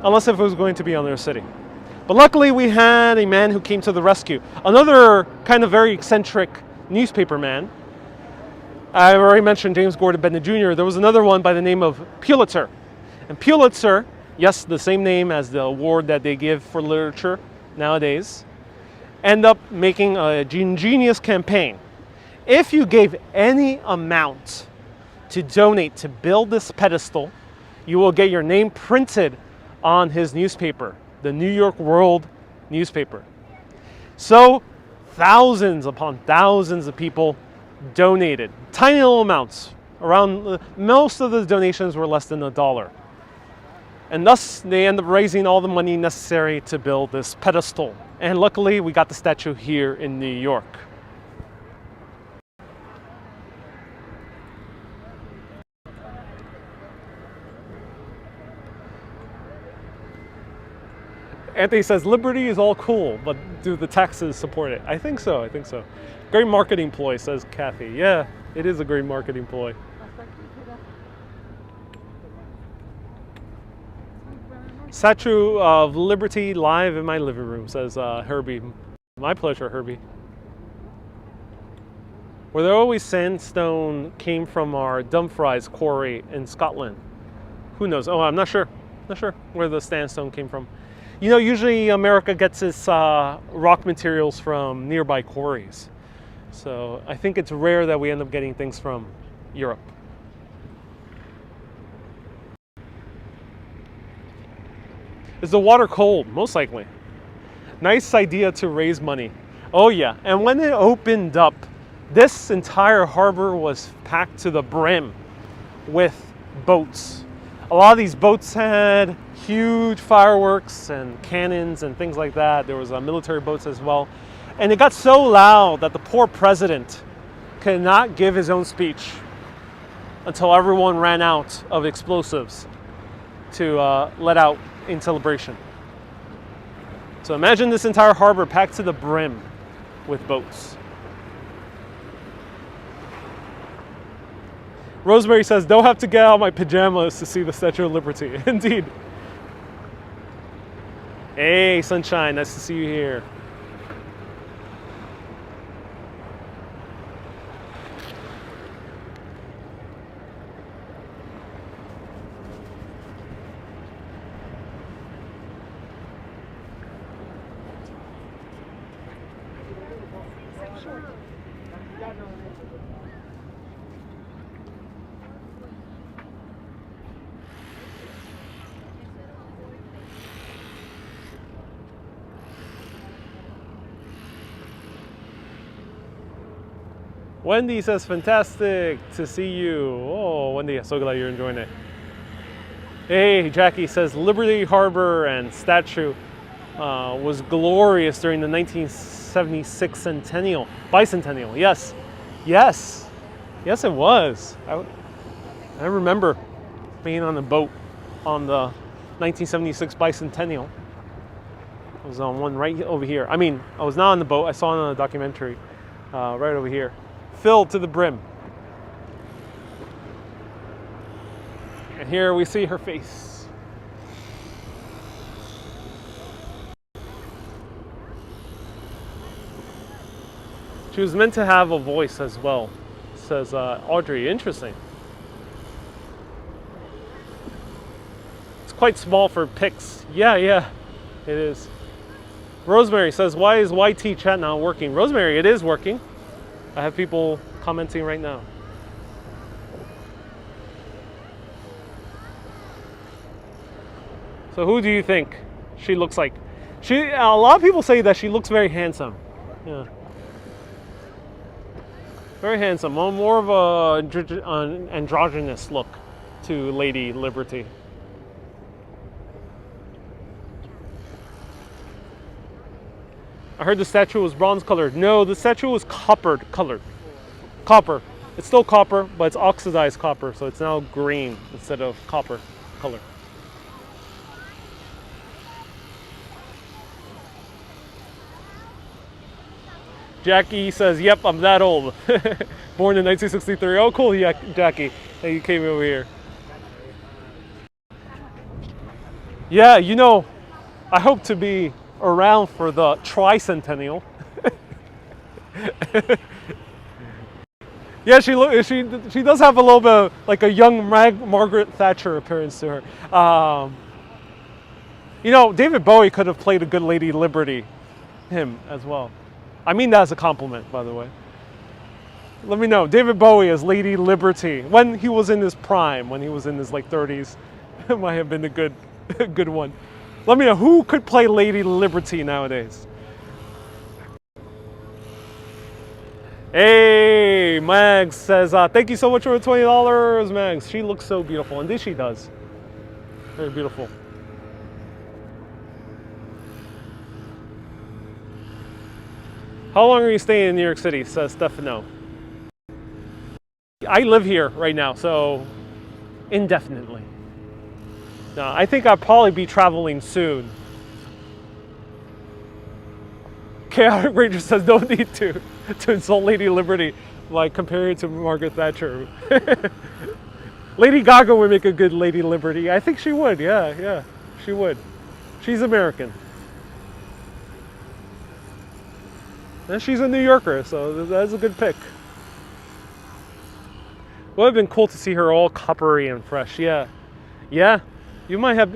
Unless if it was going to be on their city. But luckily we had a man who came to the rescue. Another kind of very eccentric newspaper man. I already mentioned James Gordon Bennett Jr. There was another one by the name of Pulitzer. And Pulitzer, yes, the same name as the award that they give for literature nowadays, end up making a ingenious campaign. If you gave any amount to donate to build this pedestal, you will get your name printed on his newspaper, the New York World newspaper. So thousands upon thousands of people donated tiny little amounts. Around most of the donations were less than $1. And thus they end up raising all the money necessary to build this pedestal. And luckily we got the statue here in New York. Anthony says, Liberty is all cool, but do the taxes support it? I think so, I think so. Great marketing ploy, says Kathy. Yeah, it is a great marketing ploy. Statue of Liberty live in my living room, says Herbie. My pleasure, Herbie. Were there always sandstone came from our Dumfries quarry in Scotland? Who knows? Oh, I'm not sure. Not sure where the sandstone came from. You know, usually America gets its rock materials from nearby quarries. So I think it's rare that we end up getting things from Europe. Is the water cold? Most likely. Nice idea to raise money. Oh yeah, and when it opened up, this entire harbor was packed to the brim with boats. A lot of these boats had huge fireworks and cannons and things like that. There was military boats as well. And it got so loud that the poor president could not give his own speech until everyone ran out of explosives to let out in celebration. So imagine this entire harbor packed to the brim with boats. Rosemary says, don't have to get out my pajamas to see the Statue of Liberty. Indeed. Hey, Sunshine, nice to see you here. Wendy says, fantastic to see you. Oh, Wendy, so glad you're enjoying it. Hey, Jackie says, Liberty Harbor and statue was glorious during the 1976 centennial, bicentennial. Yes, yes, yes it was. I remember being on the boat on the 1976 bicentennial. I was on one right over here. I mean, I was not on the boat. I saw it on a documentary right over here. Filled to the brim. And here we see her face. She was meant to have a voice as well, says Audrey. Interesting. It's quite small for pics. Yeah, it is. Rosemary says, why is YT chat not working? Rosemary, it is working. I have people commenting right now. So who do you think she looks like? A lot of people say that she looks very handsome. Yeah. Very handsome. More of an androgynous look to Lady Liberty. I heard the statue was bronze colored. No, the statue was copper colored. Copper. It's still copper, but it's oxidized copper, so it's now green instead of copper color. Jackie says, yep, I'm that old. Born in 1963. Oh, cool, yeah, Jackie. Hey, you came over here. Yeah, you know, I hope to be around for the tricentennial. Yeah, she does have a little bit of, like a young Margaret Thatcher appearance to her. You know, David Bowie could have played a good Lady Liberty, him as well. I mean that as a compliment, by the way. Let me know, David Bowie as Lady Liberty, when he was in his prime, when he was in his like 30s, it might have been a good one. Let me know, who could play Lady Liberty nowadays? Hey, Mags says, thank you so much for the $20, Mags. She looks so beautiful, indeed she does. Very beautiful. How long are you staying in New York City, says Stefano. I live here right now, so indefinitely. No, I think I'll probably be traveling soon. Chaotic Ranger says, no need to insult Lady Liberty, like comparing to Margaret Thatcher. Lady Gaga would make a good Lady Liberty. I think she would, yeah, she would. She's American. And she's a New Yorker, so that's a good pick. It would have been cool to see her all coppery and fresh, yeah. Yeah, you might have,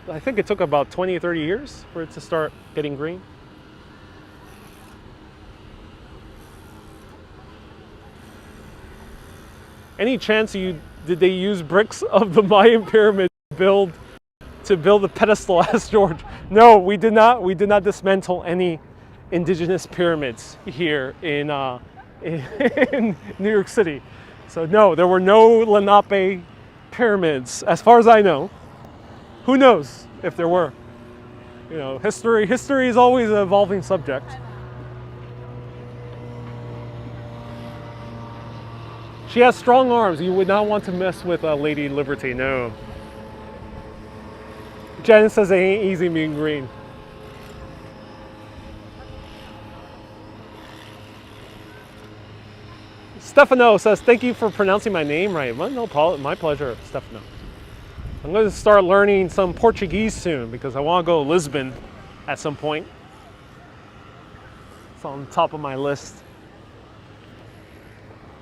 I think it took about 20 or 30 years for it to start getting green. Any chance did they use bricks of the Mayan pyramid to build the pedestal? Asked George. No, we did not. We did not dismantle any indigenous pyramids here in New York City. So no, there were no Lenape pyramids, as far as I know. Who knows if there were? You know, history is always an evolving subject. She has strong arms. You would not want to mess with Lady Liberty, no. Jen says it ain't easy being green. Stefano says, thank you for pronouncing my name right. Well, no problem. My pleasure, Stefano. I'm going to start learning some Portuguese soon because I want to go to Lisbon at some point. It's on top of my list.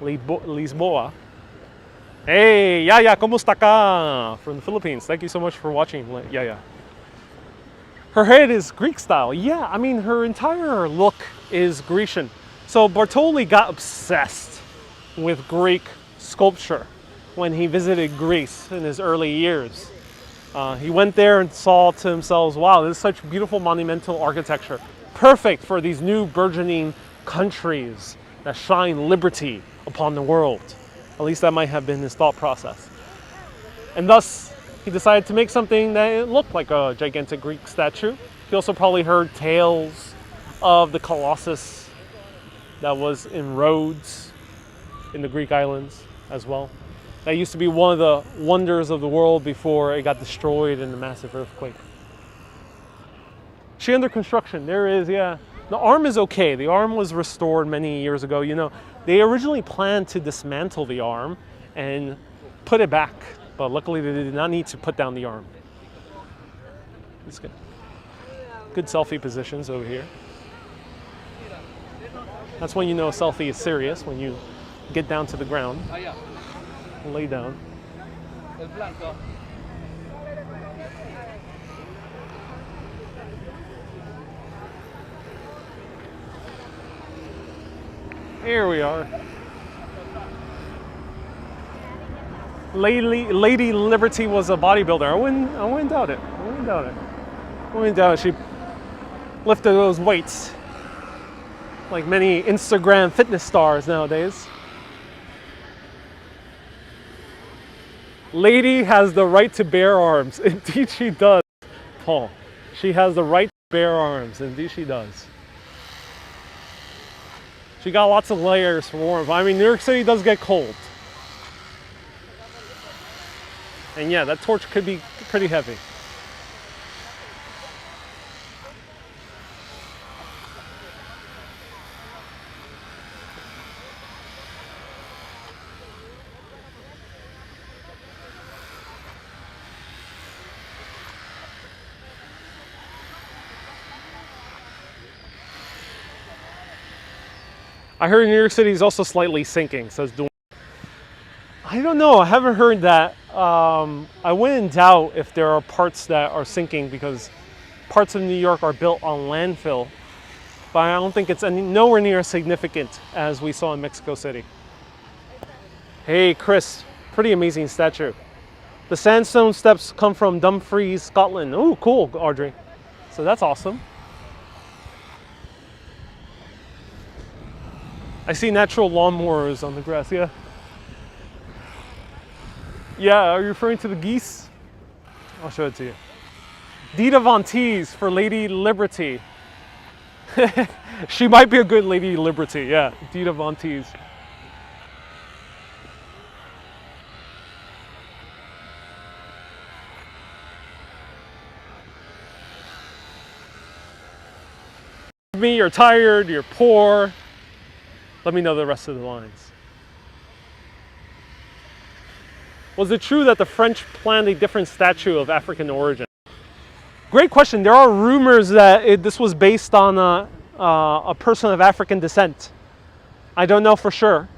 Lisboa. Hey, Yaya, ¿cómo está acá? From the Philippines. Thank you so much for watching, Yaya. Her head is Greek style. Yeah, I mean, her entire look is Grecian. So Bartoli got obsessed with Greek sculpture when he visited Greece in his early years. He went there and saw to himself, wow, this is such beautiful monumental architecture. Perfect for these new burgeoning countries that shine liberty upon the world. At least that might have been his thought process. And thus, he decided to make something that looked like a gigantic Greek statue. He also probably heard tales of the Colossus that was in Rhodes, in the Greek islands as well. That used to be one of the wonders of the world before it got destroyed in the massive earthquake. She under construction, there is, yeah. The arm is okay. The arm was restored many years ago. You know, they originally planned to dismantle the arm and put it back, but luckily they did not need to put down the arm. It's good. Good selfie positions over here. That's when you know a selfie is serious, when you get down to the ground, lay down. Here we are. Lady Liberty was a bodybuilder. I wouldn't doubt it. I wouldn't doubt it. She lifted those weights like many Instagram fitness stars nowadays. Lady has the right to bear arms. Indeed she does, Paul. She has the right to bear arms. Indeed she does. She got lots of layers for warmth. I mean, New York City does get cold. And yeah, that torch could be pretty heavy. I heard New York City is also slightly sinking, says Dwayne. I don't know. I haven't heard that. I wouldn't doubt if there are parts that are sinking because parts of New York are built on landfill. But I don't think it's nowhere near as significant as we saw in Mexico City. Hey, Chris. Pretty amazing statue. The sandstone steps come from Dumfries, Scotland. Oh, cool, Audrey. So that's awesome. I see natural lawnmowers on the grass, yeah. Yeah, are you referring to the geese? I'll show it to you. Dita Von Teese for Lady Liberty. She might be a good Lady Liberty, yeah. Dita Von Teese. Me, you're tired, you're poor. Let me know the rest of the lines. Was it true that the French planned a different statue of African origin? Great question. There are rumors that this was based on a person of African descent. I don't know for sure,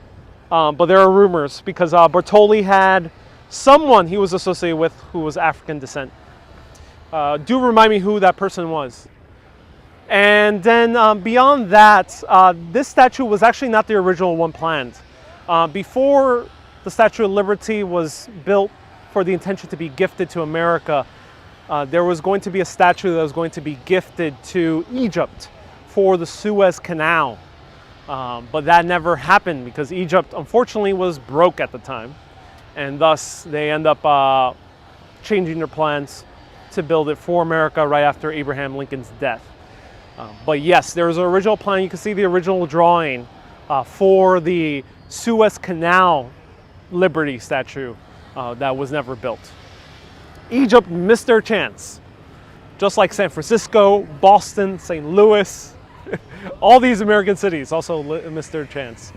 but there are rumors because Bartoli had someone he was associated with who was African descent. Do remind me who that person was. And then beyond that, this statue was actually not the original one planned. Before the Statue of Liberty was built for the intention to be gifted to America, there was going to be a statue that was going to be gifted to Egypt for the Suez Canal. But that never happened because Egypt, unfortunately, was broke at the time. And thus, they end up changing their plans to build it for America right after Abraham Lincoln's death. But yes, there was an original plan. You can see the original drawing for the Suez Canal Liberty statue that was never built. Egypt missed their chance. Just like San Francisco, Boston, St. Louis, all these American cities also missed their chance.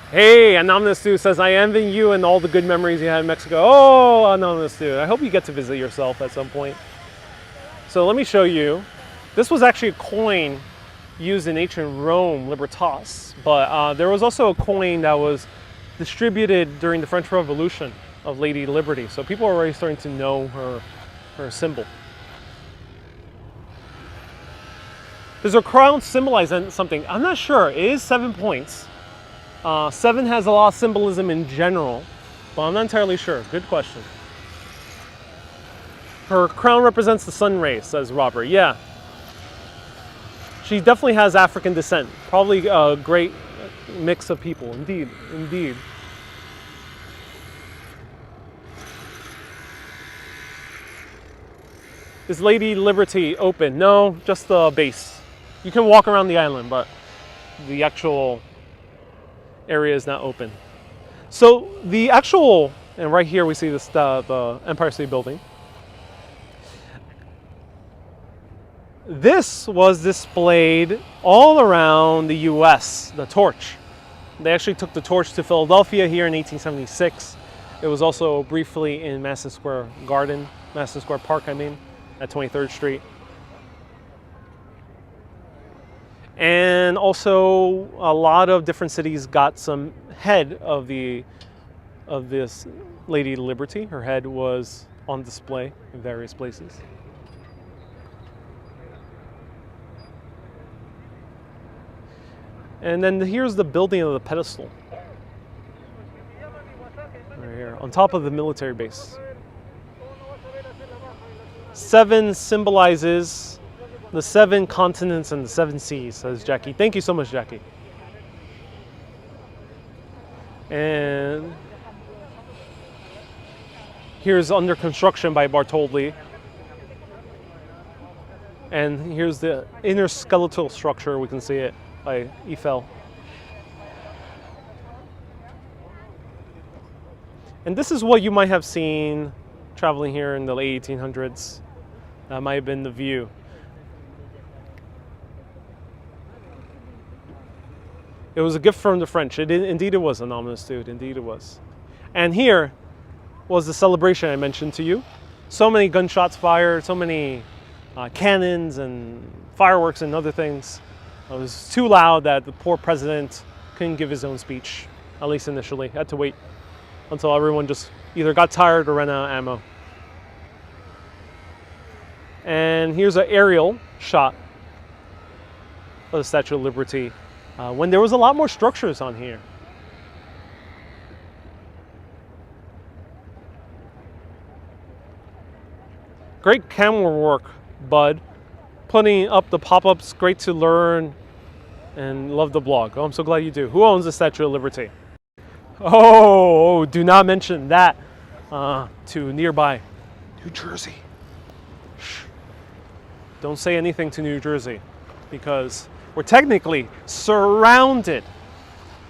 Hey, Anonymous Dude says, I envy you and all the good memories you had in Mexico. Oh, Anonymous Dude, I hope you get to visit yourself at some point. So let me show you. This was actually a coin used in ancient Rome, Libertas. But there was also a coin that was distributed during the French Revolution of Lady Liberty. So people are already starting to know her symbol. Does her crown symbolize something? I'm not sure. It is 7 points. 7 has a lot of symbolism in general, but I'm not entirely sure. Good question. Her crown represents the sun rays, says Robert. Yeah. She definitely has African descent. Probably a great mix of people. Indeed, indeed. Is Lady Liberty open? No, just the base. You can walk around the island, but the actual area is not open. So the actual, and right here we see this the Empire State Building. This was displayed all around the U.S., the torch. They actually took the torch to Philadelphia here in 1876. It was also briefly in Madison Square Park, at 23rd Street. And also a lot of different cities got some head of this Lady Liberty. Her head was on display in various places. And then here's the building of the pedestal. Right here, on top of the military base. 7 symbolizes the 7 continents and the 7 seas, says Jackie. Thank you so much, Jackie. And here's under construction by Bartoli. And here's the inner skeletal structure. We can see it by Eiffel. And this is what you might have seen traveling here in the late 1800s. That might have been the view. It was a gift from the French. Indeed it was, Anonymous Dude. Indeed it was. And here was the celebration I mentioned to you. So many gunshots fired, so many cannons and fireworks and other things. It was too loud that the poor president couldn't give his own speech, at least initially. Had to wait until everyone just either got tired or ran out of ammo. And here's an aerial shot of the Statue of Liberty when there was a lot more structures on here. Great camera work, bud. Putting up the pop-ups, great to learn, and love the blog. Oh, I'm so glad you do. Who owns the Statue of Liberty? Oh, do not mention that to nearby New Jersey. Shh. Don't say anything to New Jersey, because we're technically surrounded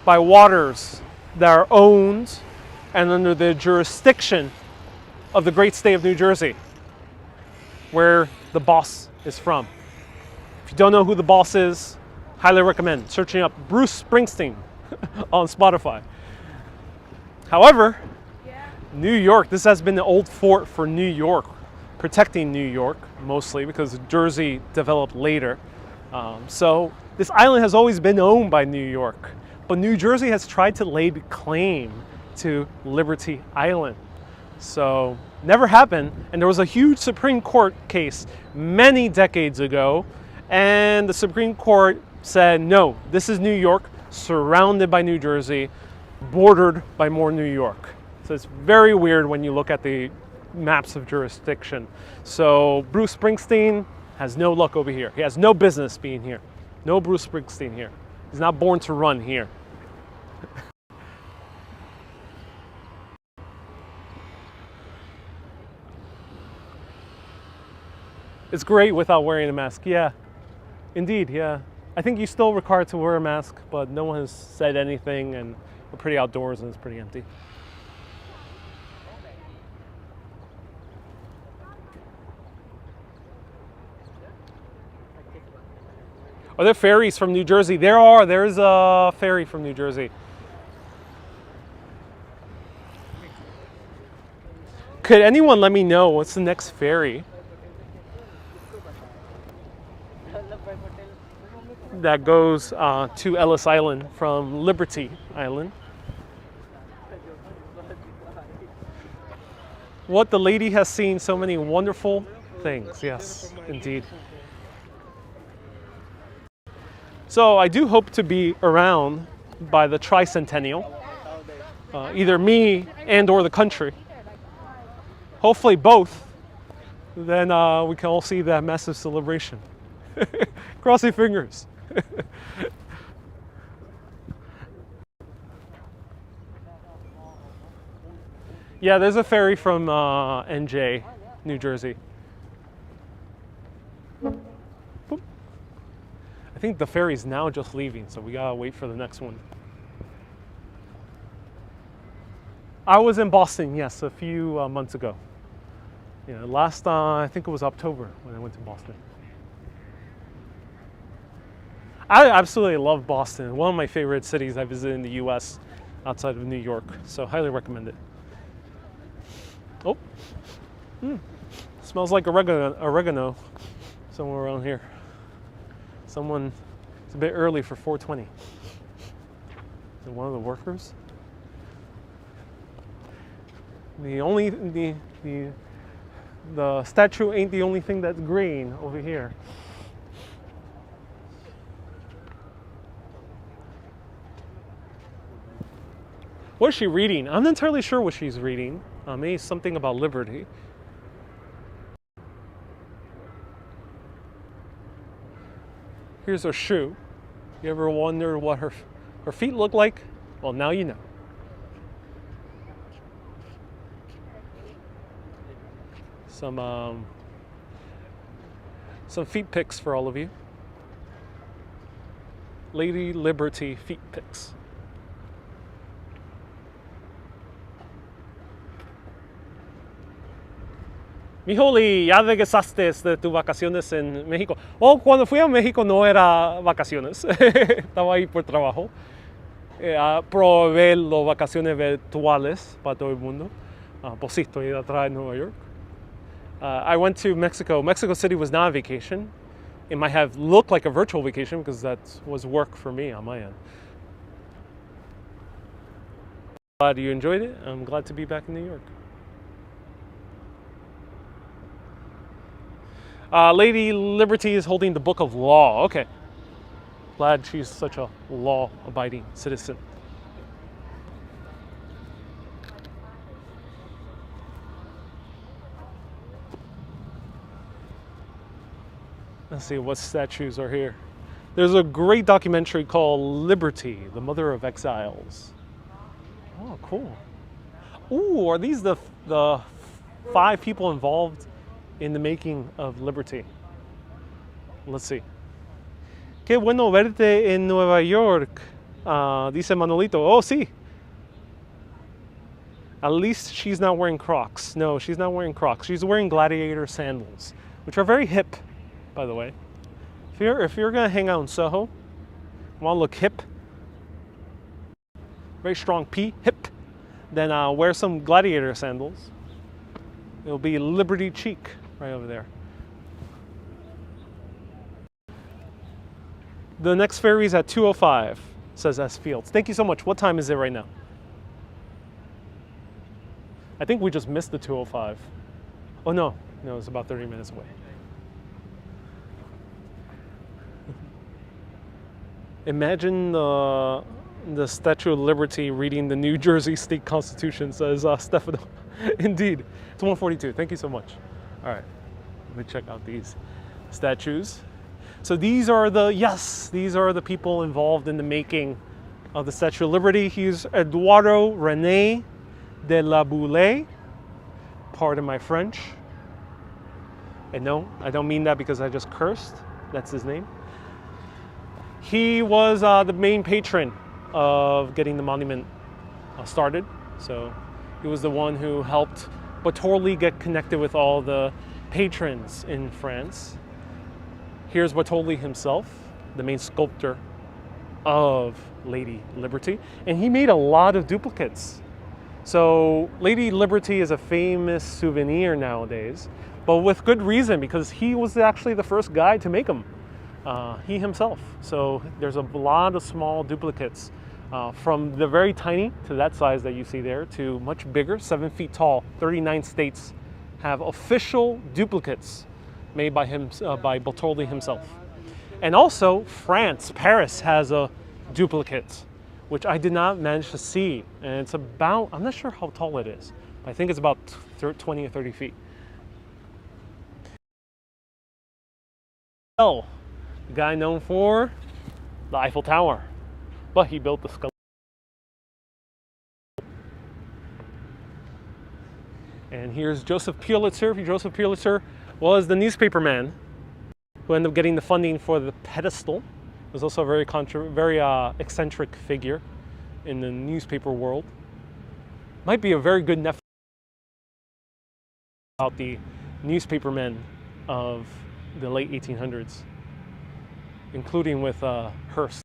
by waters that are owned and under the jurisdiction of the great state of New Jersey, where the boss is from. If you don't know who the boss is, highly recommend searching up Bruce Springsteen on Spotify. However, New York, this has been the old fort for New York, protecting New York mostly because Jersey developed later. So this island has always been owned by New York, but New Jersey has tried to lay claim to Liberty Island. So never happened, and there was a huge Supreme Court case many decades ago, and the Supreme Court said, no, this is New York, surrounded by New Jersey, bordered by more New York. So it's very weird when you look at the maps of jurisdiction. So Bruce Springsteen has no luck over here. He has no business being here. No Bruce Springsteen here. He's not born to run here. It's great without wearing a mask. Yeah, indeed, yeah. I think you're still required to wear a mask, but no one has said anything, and we're pretty outdoors and it's pretty empty. Are there ferries from New Jersey? There are. There's a ferry from New Jersey. Could anyone let me know what's the next ferry that goes to Ellis Island from Liberty Island? What, the lady has seen so many wonderful things. Yes, indeed. So I do hope to be around by the tricentennial, either me and or the country. Hopefully both. Then we can all see that massive celebration. Cross your fingers. Yeah, there's a ferry from NJ, New Jersey. Boop. I think the ferry's now just leaving, so we gotta wait for the next one. I was in Boston, yes, a few months ago. You know, last, I think it was October when I went to Boston. I absolutely love Boston. One of my favorite cities I visited in the US outside of New York, so highly recommend it. Oh, smells like oregano somewhere around here. Someone, it's a bit early for 420. Is it one of the workers? The statue ain't the only thing that's green over here. What is she reading? I'm not entirely sure what she's reading. Maybe something about liberty. Here's her shoe. You ever wonder what her feet look like? Well, now you know. Some feet pics for all of you. Lady Liberty feet pics. Mijoli, ya regresaste de tus vacaciones en México. Oh, cuando fui a México no era vacaciones. Estaba ahí por trabajo. Probé las vacaciones virtuales para todo el mundo. Pues sí, estoy atrás en Nueva York. I went to Mexico. Mexico City was not a vacation. It might have looked like a virtual vacation because that was work for me on my end. Glad you enjoyed it. I'm glad to be back in New York. Lady Liberty is holding the Book of Law. Okay. Glad she's such a law-abiding citizen. Let's see what statues are here. There's a great documentary called Liberty, the Mother of Exiles. Oh, cool. Ooh, are these the 5 people involved in the making of Liberty? Let's see. Qué bueno verte en Nueva York, dice Manolito. Oh, sí. At least she's not wearing Crocs. No, she's not wearing Crocs. She's wearing gladiator sandals, which are very hip, by the way. If you're gonna hang out in Soho, want to look hip, very strong P, hip, then wear some gladiator sandals. It'll be Liberty chic right over there. The next ferry is at 2:05, says S. Fields. Thank you so much. What time is it right now? I think we just missed the 2:05. Oh no, it's about 30 minutes away. Imagine the Statue of Liberty reading the New Jersey State Constitution, says Stefano. Indeed. It's 1:42. Thank you so much. All right. Let me check out these statues. So these are the people involved in the making of the Statue of Liberty. He's Eduardo René de la Boule. Pardon my French. And no, I don't mean that because I just cursed. That's his name. He was the main patron of getting the monument started. So he was the one who helped Bartoli get connected with all the patrons in France. Here's Bartoli himself, the main sculptor of Lady Liberty. And he made a lot of duplicates. So Lady Liberty is a famous souvenir nowadays, but with good reason, because he was actually the first guy to make them. He himself. So there's a lot of small duplicates, from the very tiny to that size that you see there to much bigger, 7 feet tall. 39 states have official duplicates made by Bartoli himself. And also France, Paris has a duplicate, which I did not manage to see. And it's about, I'm not sure how tall it is, but I think it's about 20 or 30 feet. Well, the guy known for the Eiffel Tower, but he built the skull. And here's Joseph Pulitzer. Joseph Pulitzer was the newspaper man who ended up getting the funding for the pedestal. He was also a very eccentric figure in the newspaper world. Might be a very good Netflix about the newspapermen of the late 1800s, including with Hearst.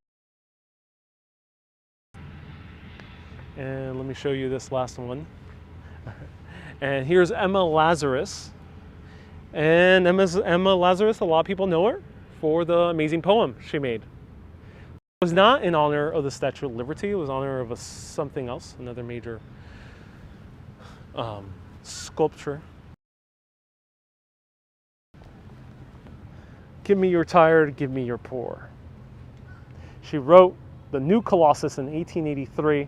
And let me show you this last one. And here's Emma Lazarus. And Emma Lazarus, a lot of people know her for the amazing poem she made. It was not in honor of the Statue of Liberty. It was in honor of something else, another major sculpture. Give me your tired, give me your poor. She wrote the new Colossus in 1883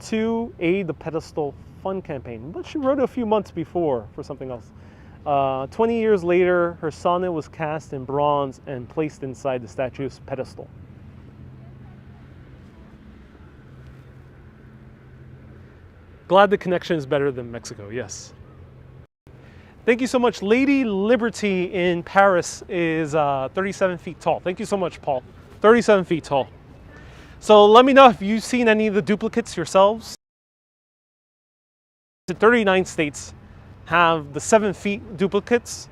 to aid the pedestal fund campaign, but she wrote it a few months before for something else. 20 years later, her sonnet was cast in bronze and placed inside the statue's pedestal. Glad the connection is better than Mexico, yes. Thank you so much. Lady Liberty in Paris is 37 feet tall. Thank you so much, Paul. 37 feet tall. So let me know if you've seen any of the duplicates yourselves. 39 states have the 7 feet duplicates,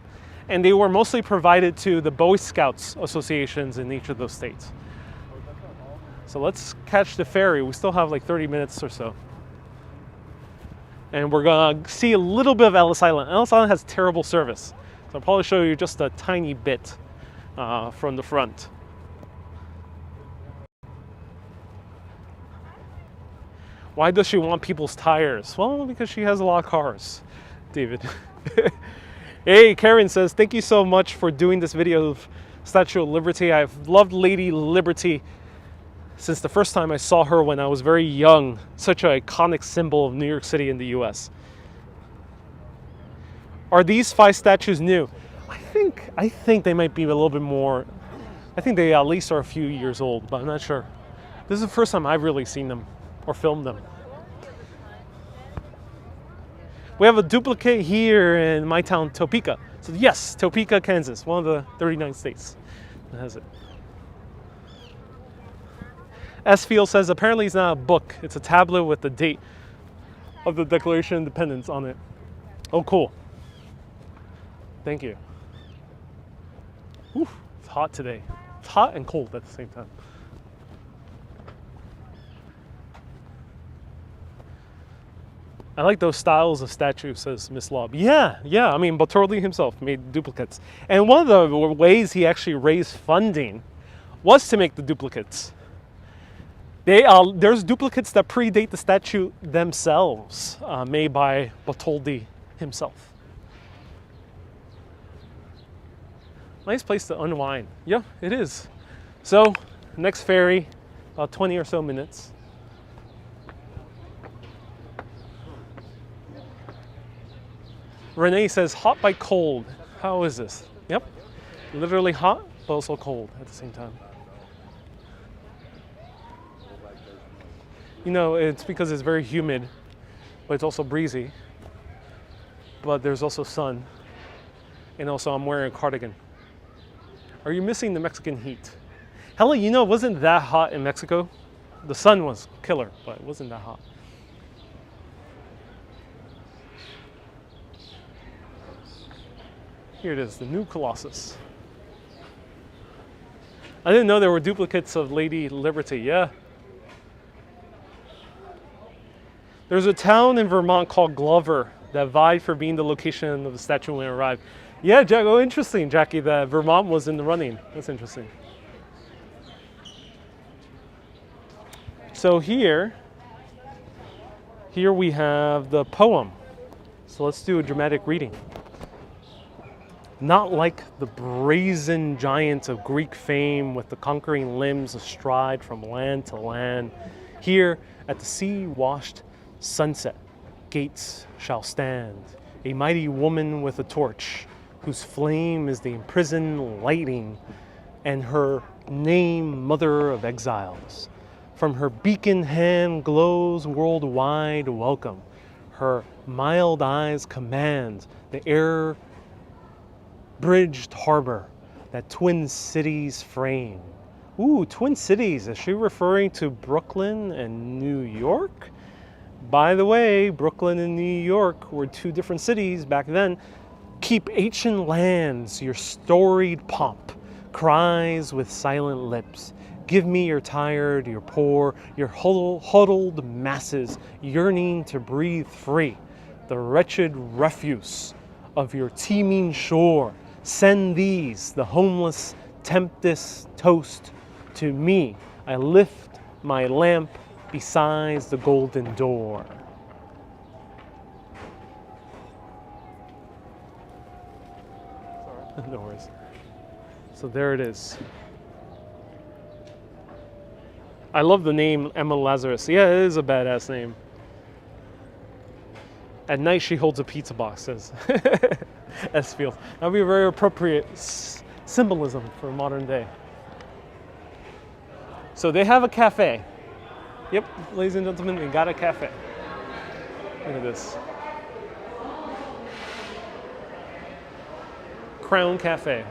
and they were mostly provided to the Boy Scouts associations in each of those states. So let's catch the ferry. We still have like 30 minutes or so. And we're gonna see a little bit of Ellis Island. Ellis Island has terrible service, so I'll probably show you just a tiny bit from the front. Why does she want people's tires? Well, because she has a lot of cars, David. Hey, Karen says, thank you so much for doing this video of Statue of Liberty. I've loved Lady Liberty since the first time I saw her when I was very young. Such an iconic symbol of New York City in the US. Are these 5 statues new? I think they might be a little bit more. I think they at least are a few years old, but I'm not sure. This is the first time I've really seen them or filmed them. We have a duplicate here in my town, Topeka. So yes, Topeka, Kansas, one of the 39 states that has it. S. Field says, apparently it's not a book. It's a tablet with the date of the Declaration of Independence on it. Oh, cool. Thank you. Whew, it's hot today. It's hot and cold at the same time. I like those styles of statues, says Miss Lobb. Yeah, I mean, Bartoldi himself made duplicates. And one of the ways he actually raised funding was to make the duplicates. There's duplicates that predate the statue themselves, made by Bartoldi himself. Nice place to unwind. Yeah, it is. So, next ferry, about 20 or so minutes. Renee says, hot by cold. How is this? Yep, literally hot, but also cold at the same time. You know, it's because it's very humid, but it's also breezy. But there's also sun. And also I'm wearing a cardigan. Are you missing the Mexican heat? Hella, you know, it wasn't that hot in Mexico. The sun was killer, but it wasn't that hot. Here it is, the new Colossus. I didn't know there were duplicates of Lady Liberty, yeah. There's a town in Vermont called Glover that vied for being the location of the statue when it arrived. Yeah, Jack, oh, interesting, Jackie, that Vermont was in the running. That's interesting. So here we have the poem. So let's do a dramatic reading. Not like the brazen giants of Greek fame with the conquering limbs astride from land to land. Here at the sea-washed sunset, gates shall stand. A mighty woman with a torch, whose flame is the imprisoned lighting, and her name Mother of Exiles. From her beacon hand glows worldwide welcome. Her mild eyes command the air bridged harbor that Twin Cities frame. Ooh, Twin Cities, is she referring to Brooklyn and New York? By the way, Brooklyn and New York were 2 different cities back then. Keep ancient lands your storied pomp, cries with silent lips. Give me your tired, your poor, your huddled masses yearning to breathe free. The wretched refuse of your teeming shore. Send these, the homeless, tempest toast to me. I lift my lamp beside the golden door. Sorry. No worries. So there it is. I love the name Emma Lazarus. Yeah, it is a badass name. At night she holds a pizza box, says S. Field. That would be a very appropriate symbolism for modern day. So they have a cafe. Yep, ladies and gentlemen, they got a cafe. Look at this. Crown Cafe.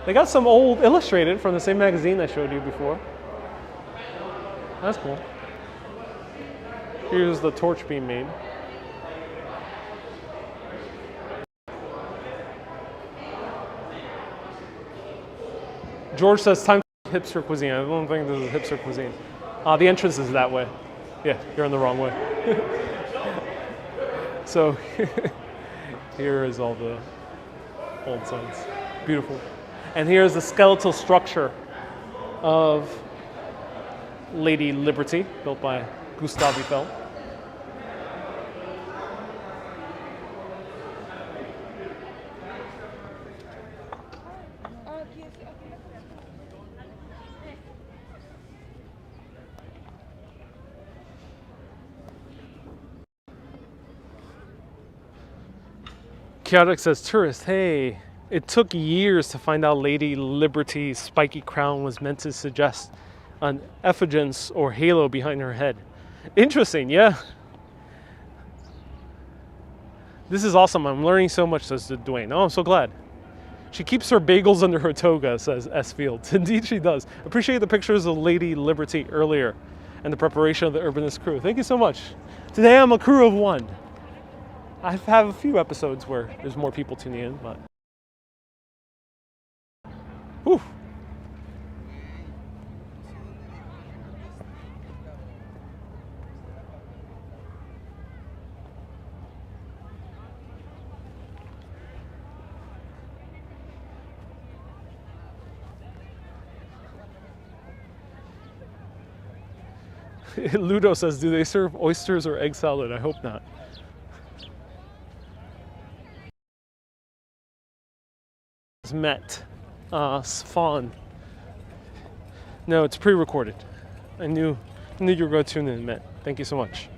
They got some old illustrated from the same magazine I showed you before. That's cool. Here's the torch being made. George says, time for hipster cuisine. I don't think this is hipster cuisine. The entrance is that way. Yeah, you're on the wrong way. So here is all the old signs. Beautiful. And here's the skeletal structure of Lady Liberty, built by Gustav Eiffel. Chaotic says, tourist, hey, it took years to find out Lady Liberty's spiky crown was meant to suggest an effulgence or halo behind her head. Interesting, yeah. This is awesome. I'm learning so much, says Dwayne. Oh, I'm so glad. She keeps her bagels under her toga, says S. Fields. Indeed she does. Appreciate the pictures of Lady Liberty earlier and the preparation of the Urbanist crew. Thank you so much. Today I'm a crew of one. I have a few episodes where there's more people tuning in, but... Whew. Ludo says, do they serve oysters or egg salad? I hope not. Met Sfan. No, it's pre-recorded. I knew you were going to tune in, Met. Thank you so much.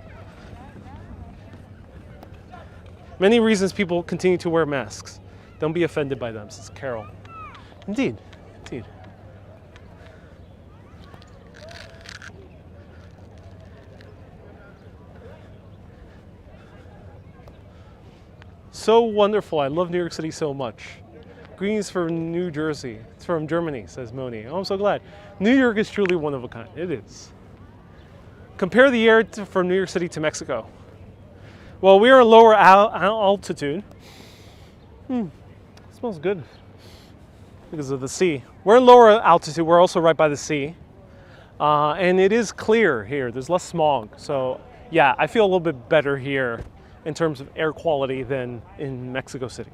Many reasons people continue to wear masks. Don't be offended by them, says Carol. Indeed, indeed. So wonderful. I love New York City so much. Greens from New Jersey. It's from Germany, says Moni. Oh, I'm so glad. New York is truly one of a kind. It is. Compare the air from New York City to Mexico. Well, we are at lower altitude. It smells good because of the sea. We're in lower altitude. We're also right by the sea. And it is clear here. There's less smog. So, yeah, I feel a little bit better here in terms of air quality than in Mexico City.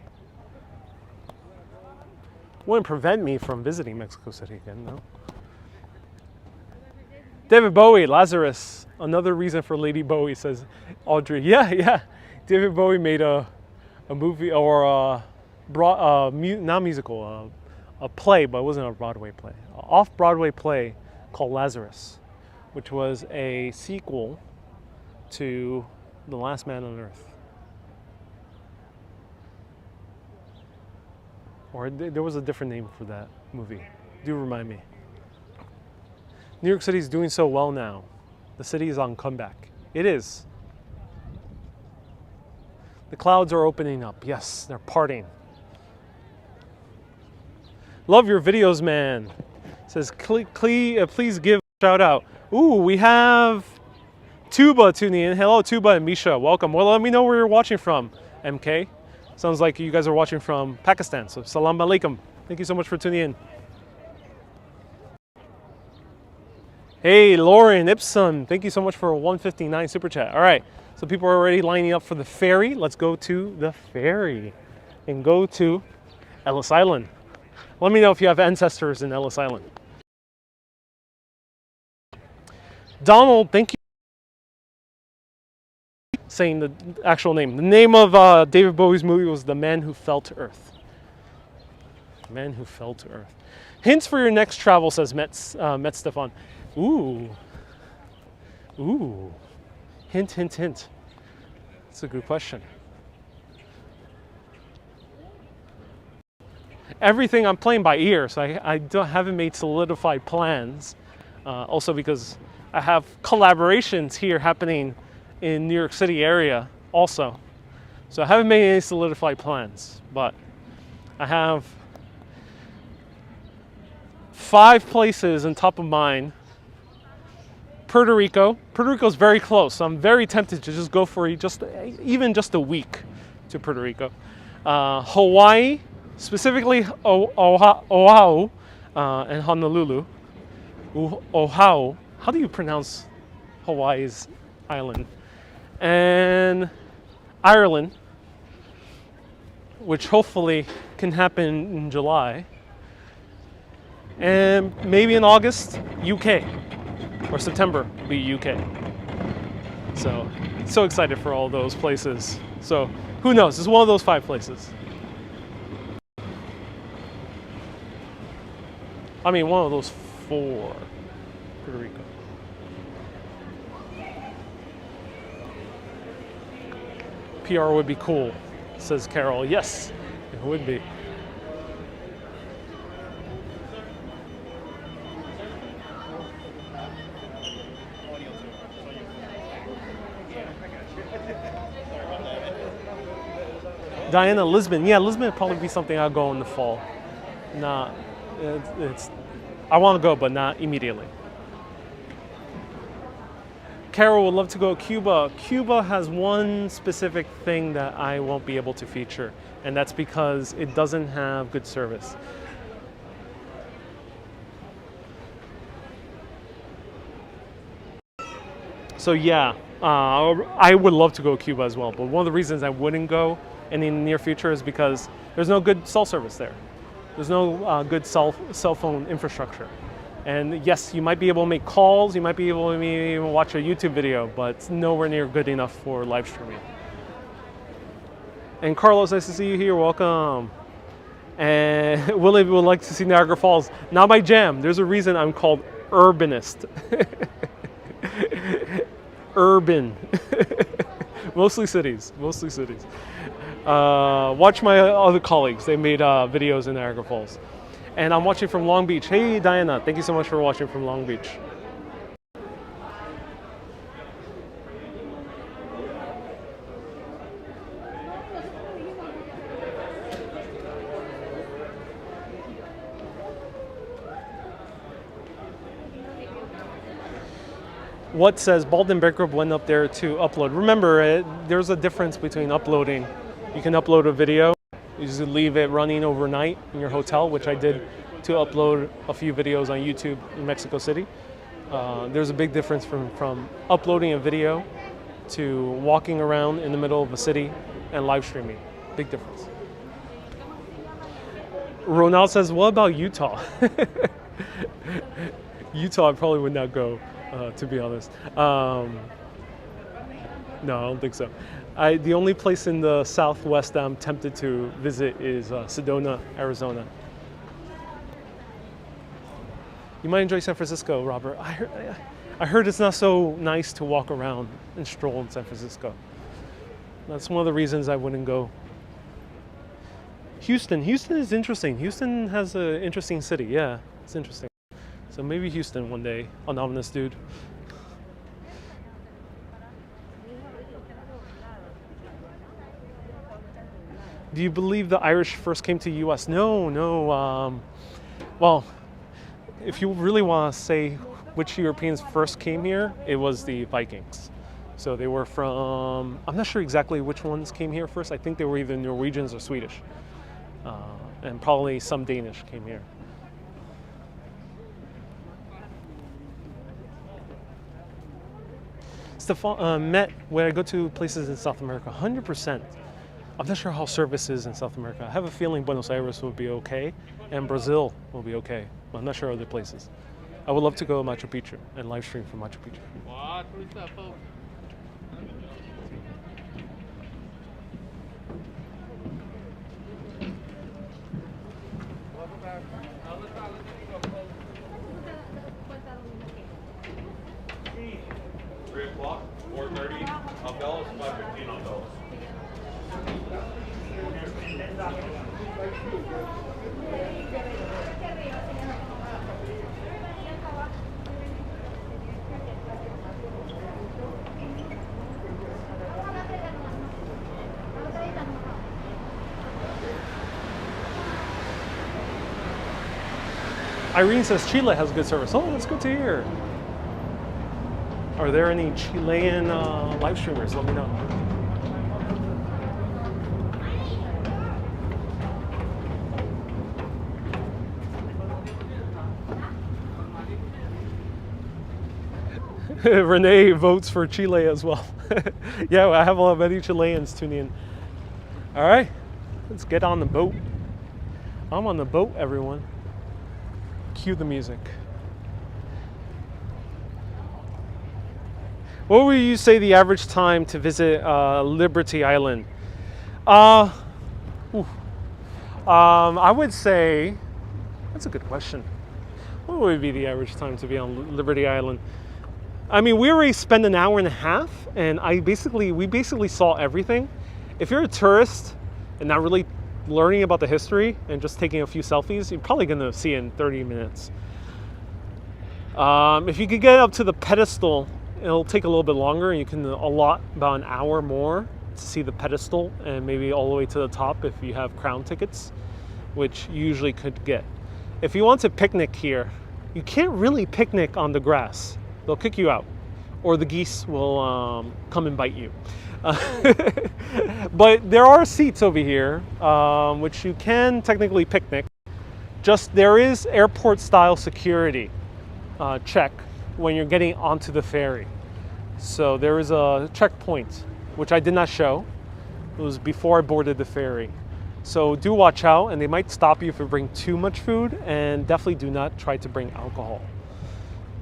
Wouldn't prevent me from visiting Mexico City again, no. David Bowie, Lazarus, another reason for Lady Bowie, says Audrey. Yeah. David Bowie made a movie or not musical, a play, but it wasn't a Broadway play. An off-Broadway play called Lazarus, which was a sequel to The Last Man on Earth. Or there was a different name for that movie. Do remind me. New York City is doing so well now. The city is on comeback. It is. The clouds are opening up. Yes, they're parting. Love your videos, man. Says, please give a shout out. Ooh, we have Tuba tuning in. Hello, Tuba and Misha. Welcome. Well, let me know where you're watching from, MK. Sounds like you guys are watching from Pakistan, so salam alaikum. Thank you so much for tuning in. Hey, Lauren Ipsum, thank you so much for a 159 super chat. All right, so people are already lining up for the ferry. Let's go to the ferry and go to Ellis Island. Let me know if you have ancestors in Ellis Island. Donald, thank you. Saying the actual name. The name of David Bowie's movie was The Man Who Fell to Earth. The Man Who Fell to Earth. Hints for your next travel, says Met Stefan. Ooh. Hint. That's a good question. Everything I'm playing by ear, so I haven't made solidified plans. Also because I have collaborations here happening in New York City area also. So I haven't made any solidified plans, but I have 5 places on top of mind. Puerto Rico. Puerto Rico is very close, so I'm very tempted to just go for even just a week to Puerto Rico. Hawaii, specifically Oahu and Honolulu. Oahu how do you pronounce Hawaii's island? And Ireland, which hopefully can happen in July. And maybe in August, UK, or September will be UK. So excited for all those places. So who knows? It's one of those 5 places. I mean, one of those 4. Puerto Rico. PR would be cool, says Carol. Yes, it would be. Diana, Lisbon. Yeah, Lisbon would probably be something I'll go in the fall. Not, I want to go, but not immediately. Carol would love to go to Cuba. Cuba has one specific thing that I won't be able to feature, and that's because it doesn't have good service. So yeah, I would love to go to Cuba as well, but one of the reasons I wouldn't go in the near future is because there's no good cell service there. There's no good cell phone infrastructure. And yes, you might be able to make calls, you might be able to even watch a YouTube video, but it's nowhere near good enough for live streaming. And Carlos, nice to see you here, welcome. And Willie would like to see Niagara Falls. Not my jam, there's a reason I'm called urbanist. Urban. Mostly cities, mostly cities. Watch my other colleagues, they made videos in Niagara Falls. And I'm watching from Long Beach. Hey Diana, thank you so much for watching from Long Beach. What says Bald and Bankrupt went up there to upload? Remember, there's a difference between uploading. You can upload a video, you just leave it running overnight in your hotel, which I did to upload a few videos on YouTube in Mexico City. There's a big difference from uploading a video to walking around in the middle of a city and live streaming. Big difference. Ronald says, what about Utah? Utah, I probably would not go, to be honest. No, I don't think so. The only place in the Southwest that I'm tempted to visit is Sedona, Arizona. You might enjoy San Francisco, Robert. I heard it's not so nice to walk around and stroll in San Francisco. That's one of the reasons I wouldn't go. Houston is interesting. Houston has an interesting city. Yeah, it's interesting. So maybe Houston one day, anonymous dude. Do you believe the Irish first came to the U.S.? No. Well, if you really want to say which Europeans first came here, it was the Vikings. So they were from, I'm not sure exactly which ones came here first. I think they were either Norwegians or Swedish. And probably some Danish came here. Stefan, met when I go to places in South America, 100%. I'm not sure how service is in South America. I have a feeling Buenos Aires will be okay, and Brazil will be okay. But I'm not sure other places. I would love to go to Machu Picchu and live stream from Machu Picchu. Irene says Chile has good service. Oh, that's good to hear. Are there any Chilean live streamers? Let me know. Renee votes for Chile as well. Yeah, I have many Chileans tuning in. All right, let's get on the boat. I'm on the boat, everyone. Cue the music. What would you say the average time to visit Liberty Island? I would say, that's a good question. What would be the average time to be on Liberty Island? I mean, we already spent an hour and a half, and we basically saw everything. If you're a tourist and not really learning about the history and just taking a few selfies, you're probably gonna see it in 30 minutes. If you could get up to the pedestal, it'll take a little bit longer, and you can allot about an hour more to see the pedestal, and maybe all the way to the top if you have crown tickets, which you usually could get. If you want to picnic here, you can't really picnic on the grass. They'll kick you out, or the geese will come and bite you. But there are seats over here, which you can technically picnic. Just there is airport style security check when you're getting onto the ferry. So there is a checkpoint, which I did not show. It was before I boarded the ferry. So do watch out, and they might stop you if you bring too much food, and definitely do not try to bring alcohol.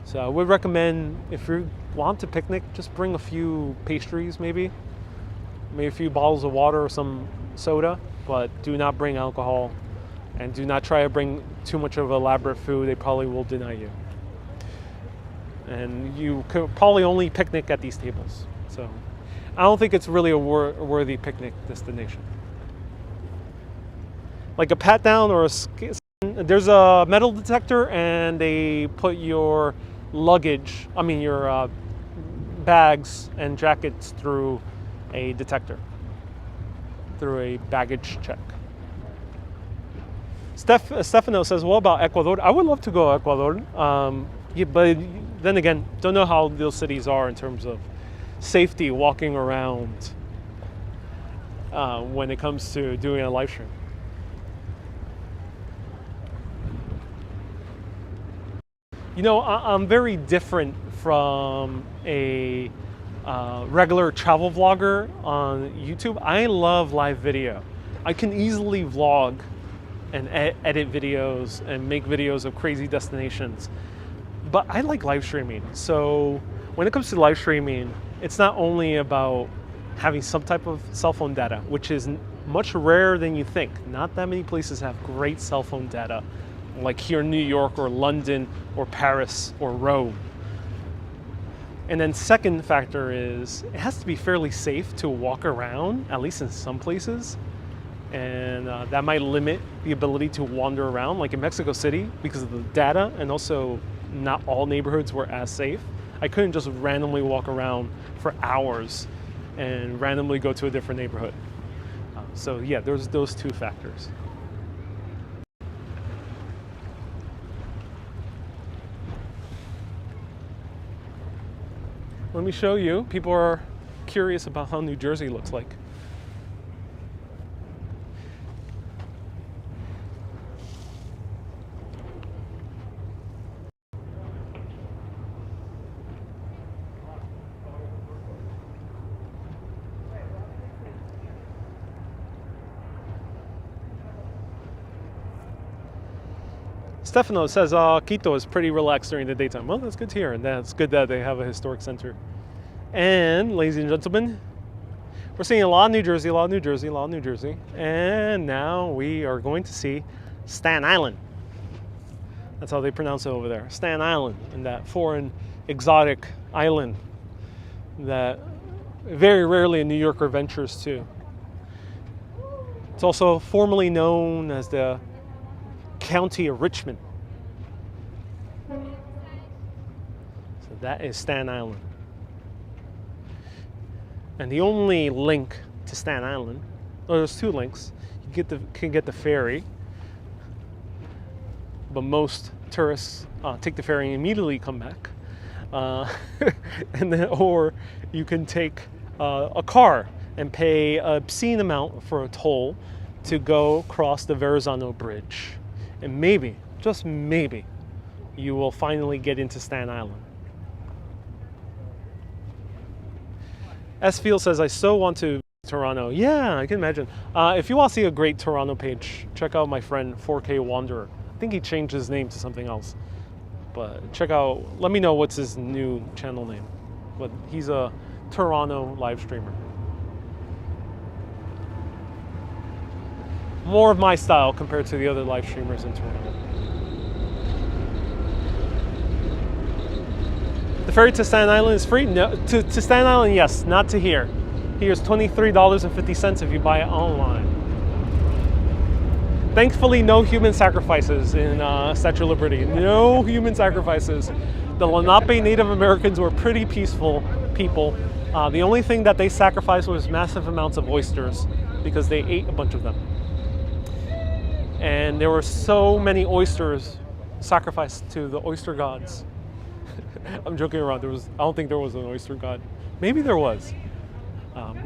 So I would recommend, if you want to picnic, just bring a few pastries, maybe a few bottles of water or some soda, but do not bring alcohol, and do not try to bring too much of elaborate food. They probably will deny you. And you could probably only picnic at these tables. So I don't think it's really a worthy picnic destination. Like a pat down or there's a metal detector, and they put your luggage, your bags and jackets through a detector, through a baggage check. Stefano says, what about Ecuador? I would love to go to Ecuador, but then again, don't know how those cities are in terms of safety walking around when it comes to doing a live stream. You know, I'm very different from a regular travel vlogger on YouTube. I love live video. I can easily vlog and edit videos and make videos of crazy destinations. But I like live streaming. So when it comes to live streaming, it's not only about having some type of cell phone data, which is much rarer than you think. Not that many places have great cell phone data, like here in New York or London or Paris or Rome. And then second factor is it has to be fairly safe to walk around, at least in some places. And that might limit the ability to wander around, like in Mexico City, because of the data, and also not all neighborhoods were as safe. I couldn't just randomly walk around for hours and randomly go to a different neighborhood. So yeah, there's those two factors. Let me show you. People are curious about how New Jersey looks like. Stefano says Quito is pretty relaxed during the daytime. Well, that's good to hear, and that's good that they have a historic center. And, ladies and gentlemen, we're seeing a lot of New Jersey, a lot of New Jersey, a lot of New Jersey. And now we are going to see Staten Island. That's how they pronounce it over there. Staten Island, and that foreign exotic island that very rarely a New Yorker ventures to. It's also formerly known as the County of Richmond. So that is Staten Island. And the only link to Staten Island, well, there's two links. You can get the ferry, but most tourists take the ferry and immediately come back. And then, or you can take a car and pay an obscene amount for a toll to go across the Verrazano Bridge. And maybe, just maybe, you will finally get into Staten Island. S. Field says, I still want to Toronto. Yeah, I can imagine. If you want to see a great Toronto page, check out my friend 4K Wanderer. I think he changed his name to something else. But check out, let me know what's his new channel name. But he's a Toronto live streamer. More of my style compared to the other live streamers in Toronto. The ferry to Staten Island is free? No, to Staten Island, yes, not to here. Here's $23.50 if you buy it online. Thankfully, no human sacrifices in Statue of Liberty. No human sacrifices. The Lenape Native Americans were pretty peaceful people. The only thing that they sacrificed was massive amounts of oysters because they ate a bunch of them. And there were so many oysters sacrificed to the oyster gods. I'm joking around. I don't think there was an oyster god. Maybe there was.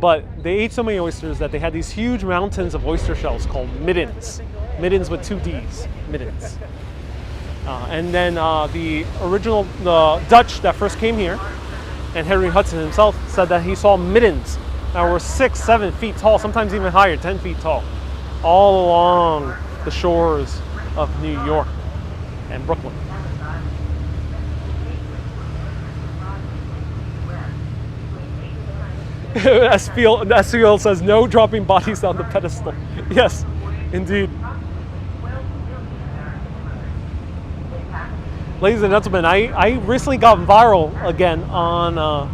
But they ate so many oysters that they had these huge mountains of oyster shells called middens. Middens with 2 Ds. Middens. And then the Dutch that first came here, and Henry Hudson himself said that he saw middens that were 6, 7 feet tall, sometimes even higher, 10 feet tall, all along the shores of New York and Brooklyn. SPL says no dropping bodies on the pedestal. Yes, indeed. Ladies and gentlemen, I recently got viral again on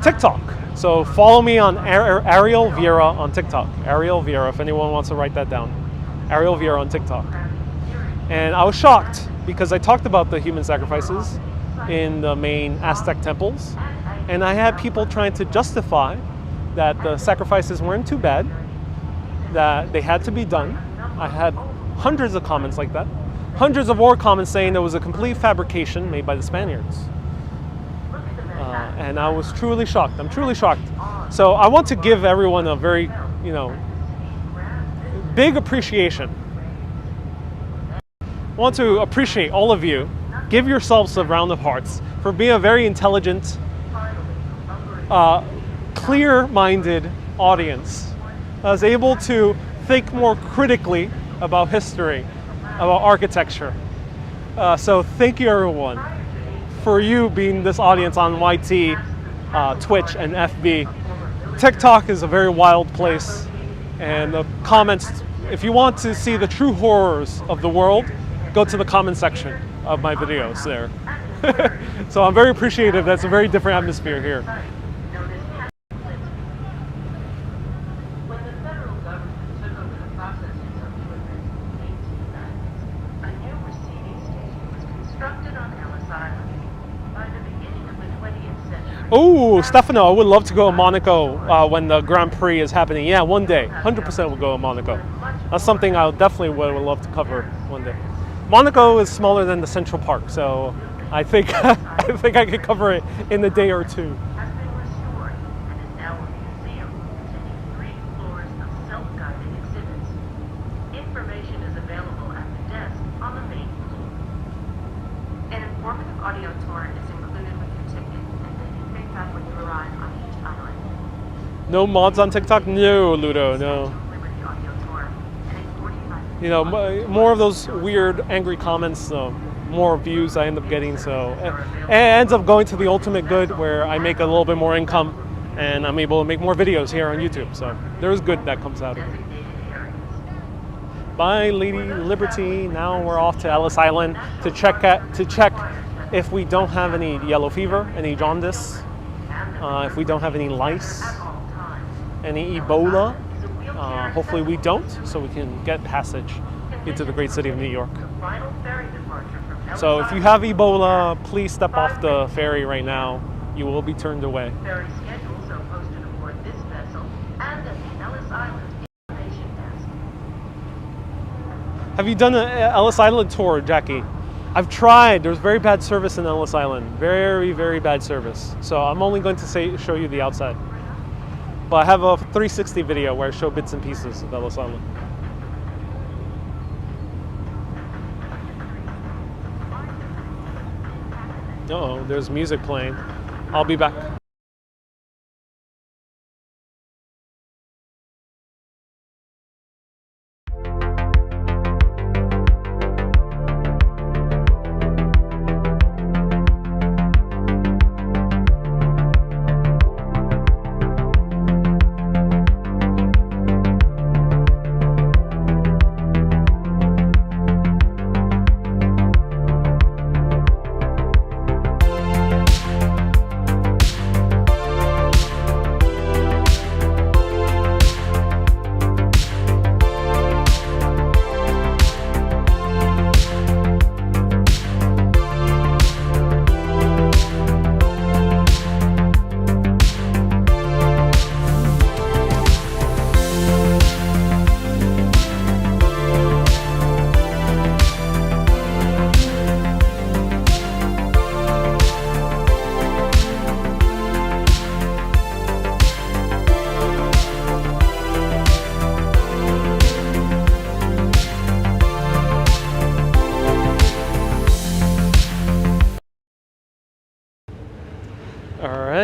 TikTok. So follow me on Ariel Vieira on TikTok. Ariel Vieira, if anyone wants to write that down. Ariel Vieira on TikTok. And I was shocked because I talked about the human sacrifices in the main Aztec temples. And I had people trying to justify that the sacrifices weren't too bad, that they had to be done. I had hundreds of comments like that. Hundreds of more comments saying there was a complete fabrication made by the Spaniards. And I was truly shocked. I'm truly shocked. So I want to give everyone a very, big appreciation. I want to appreciate all of you. Give yourselves a round of hearts for being a very intelligent, clear-minded audience that was able to think more critically about history, about architecture. So thank you, everyone, for you being this audience on YT, Twitch, and FB. TikTok is a very wild place, and the comments, if you want to see the true horrors of the world, go to the comment section of my videos there. So I'm very appreciative. That's a very different atmosphere here. When the federal government took over the processing of immigrants in 1890, a new receiving station was constructed on Ellis Island. By the beginning of the 20th century... Oh, Stefano, I would love to go to Monaco when the Grand Prix is happening. Yeah, one day. 100% will go to Monaco. That's something I definitely would love to cover one day. Monaco is smaller than the Central Park, so I think I could cover it in a day or two. Has been restored and is now a museum containing 3 floors of self-guided exhibits. Information is available at the desk on the main floor. An informative audio tour is included with your ticket, and then you pay back when you arrive on each island. No mods on TikTok? No, Ludo, no. Liberty audio tour and a 45-minute More of those weird, angry comments, so more views I end up getting. So it ends up going to the ultimate good, where I make a little bit more income, and I'm able to make more videos here on YouTube. So there's good that comes out of it. Bye, Lady Liberty. Now we're off to Ellis Island to check if we don't have any yellow fever, any jaundice, if we don't have any lice, any Ebola. Hopefully we don't, so we can get passage into the great city of New York. So if you have Ebola, please step off the ferry right now. You will be turned away. Ferry schedules are posted aboard this vessel and at the Ellis Island information desk. Have you done an Ellis Island tour, Jackie? I've tried. There's very bad service in Ellis Island. Very, very bad service. So I'm only going to show you the outside. But I have a 360 video where I show bits and pieces of Ellis Island. Uh-oh, there's music playing. I'll be back.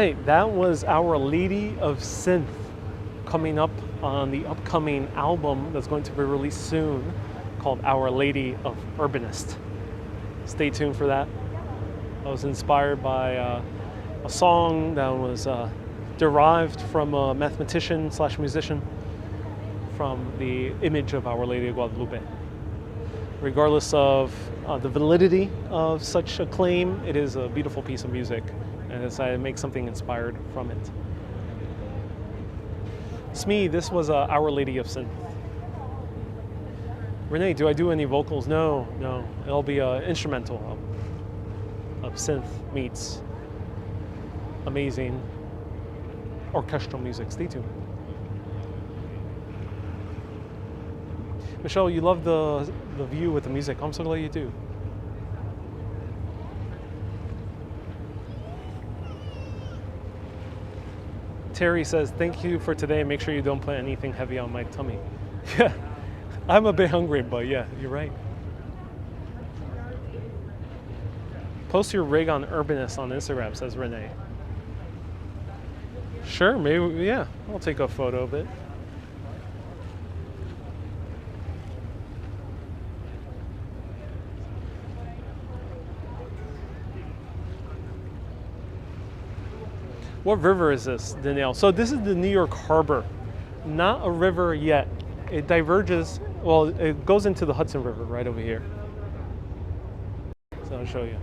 right, that was Our Lady of Synth coming up on the upcoming album that's going to be released soon called Our Lady of Urbanist. Stay tuned for that. I was inspired by a song that was derived from a mathematician / musician from the image of Our Lady of Guadalupe. Regardless of the validity of such a claim, it is a beautiful piece of music, and I decided to make something inspired from it. Smee, this was Our Lady of Synth. Renee, do I do any vocals? No. It'll be instrumental of synth meets amazing orchestral music. Stay tuned. Michelle, you love the view with the music. I'm so glad you do. Terry says, thank you for today. Make sure you don't put anything heavy on my tummy. Yeah, I'm a bit hungry, but yeah, you're right. Post your rig on Urbanist on Instagram, says Renee. Sure, maybe, yeah. I'll take a photo of it. What river is this, Danielle? So this is the New York Harbor. Not a river yet. It diverges, well, it goes into the Hudson River right over here. So I'll show you.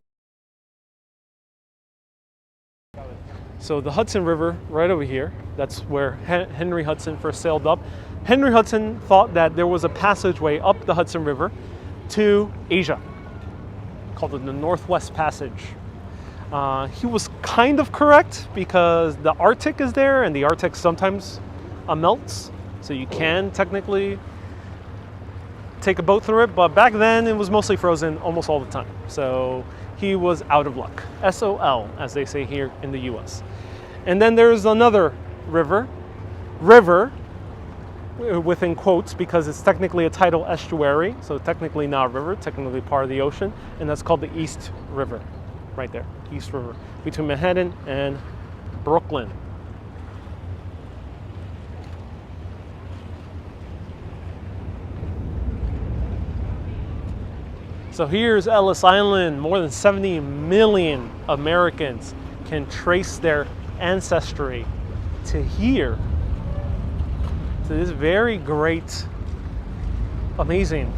So the Hudson River right over here, that's where Henry Hudson first sailed up. Henry Hudson thought that there was a passageway up the Hudson River to Asia, called the Northwest Passage. He was kind of correct because the Arctic is there, and the Arctic sometimes melts, so you can technically take a boat through it, but back then it was mostly frozen almost all the time. So he was out of luck. SOL, as they say here in the US. And then there's another river within quotes because it's technically a tidal estuary, so technically not a river, technically part of the ocean, and that's called the East River. Right there, East River, between Manhattan and Brooklyn. So here's Ellis Island. More than 70 million Americans can trace their ancestry to here. So this is very great, amazing.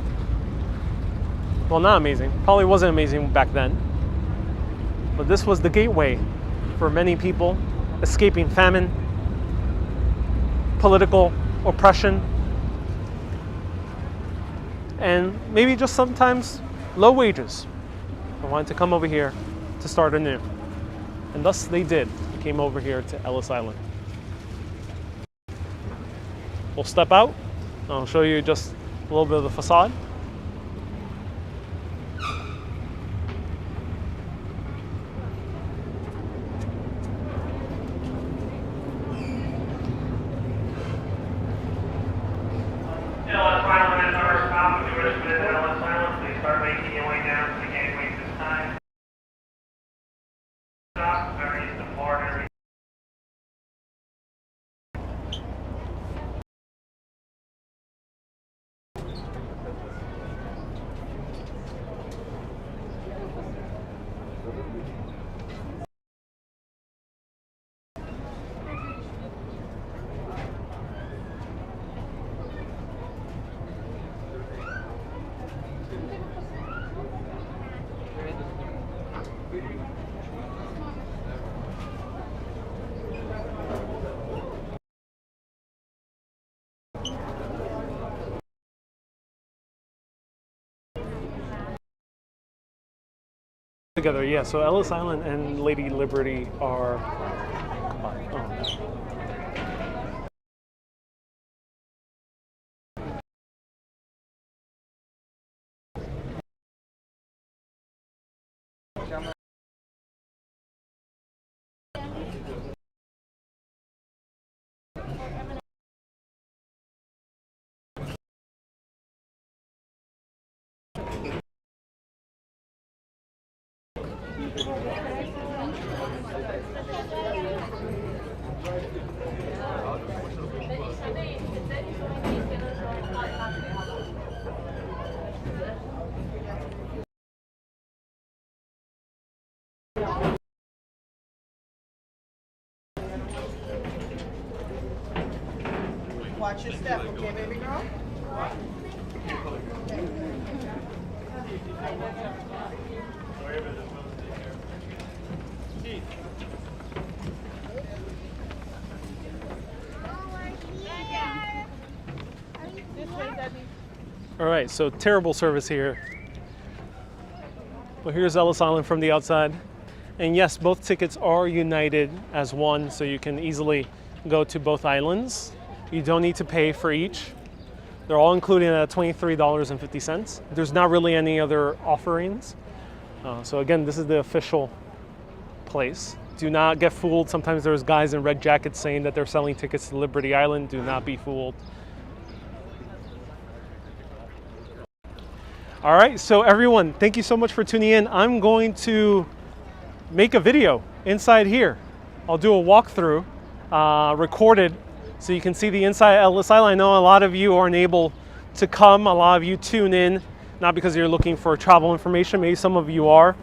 Well, not amazing. Probably wasn't amazing back then. But this was the gateway for many people escaping famine, political oppression, and maybe just sometimes low wages. They wanted to come over here to start anew. And thus they did. They came over here to Ellis Island. We'll step out. I'll show you just a little bit of the facade. Together, yeah. So Ellis Island and Lady Liberty are combined. Watch your step, okay, baby girl? All right, so terrible service here. But here's Ellis Island from the outside. And yes, both tickets are united as one, so you can easily go to both islands. You don't need to pay for each. They're all included at $23.50. There's not really any other offerings. So again, this is the official place. Do not get fooled. Sometimes there's guys in red jackets saying that they're selling tickets to Liberty Island. Do not be fooled. All right, so everyone, thank you so much for tuning in. I'm going to make a video inside here. I'll do a walkthrough, recorded, so you can see the inside of Ellis Island. I know a lot of you aren't able to come. A lot of you tune in, not because you're looking for travel information. Maybe some of you are,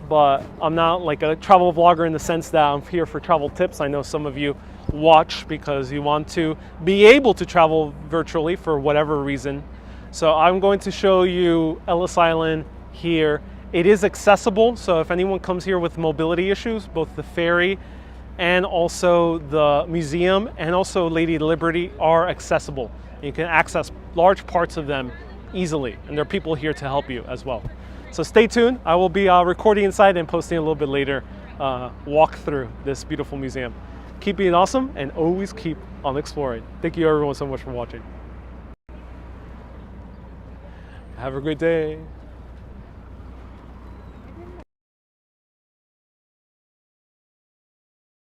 but I'm not like a travel vlogger in the sense that I'm here for travel tips. I know some of you watch because you want to be able to travel virtually for whatever reason. So I'm going to show you Ellis Island here. It is accessible, so if anyone comes here with mobility issues, both the ferry and also the museum and also Lady Liberty are accessible. You can access large parts of them easily, and there are people here to help you as well. So stay tuned. I will be recording inside and posting a little bit later walk through this beautiful museum. Keep being awesome and always keep on exploring. Thank you everyone so much for watching. Have a great day.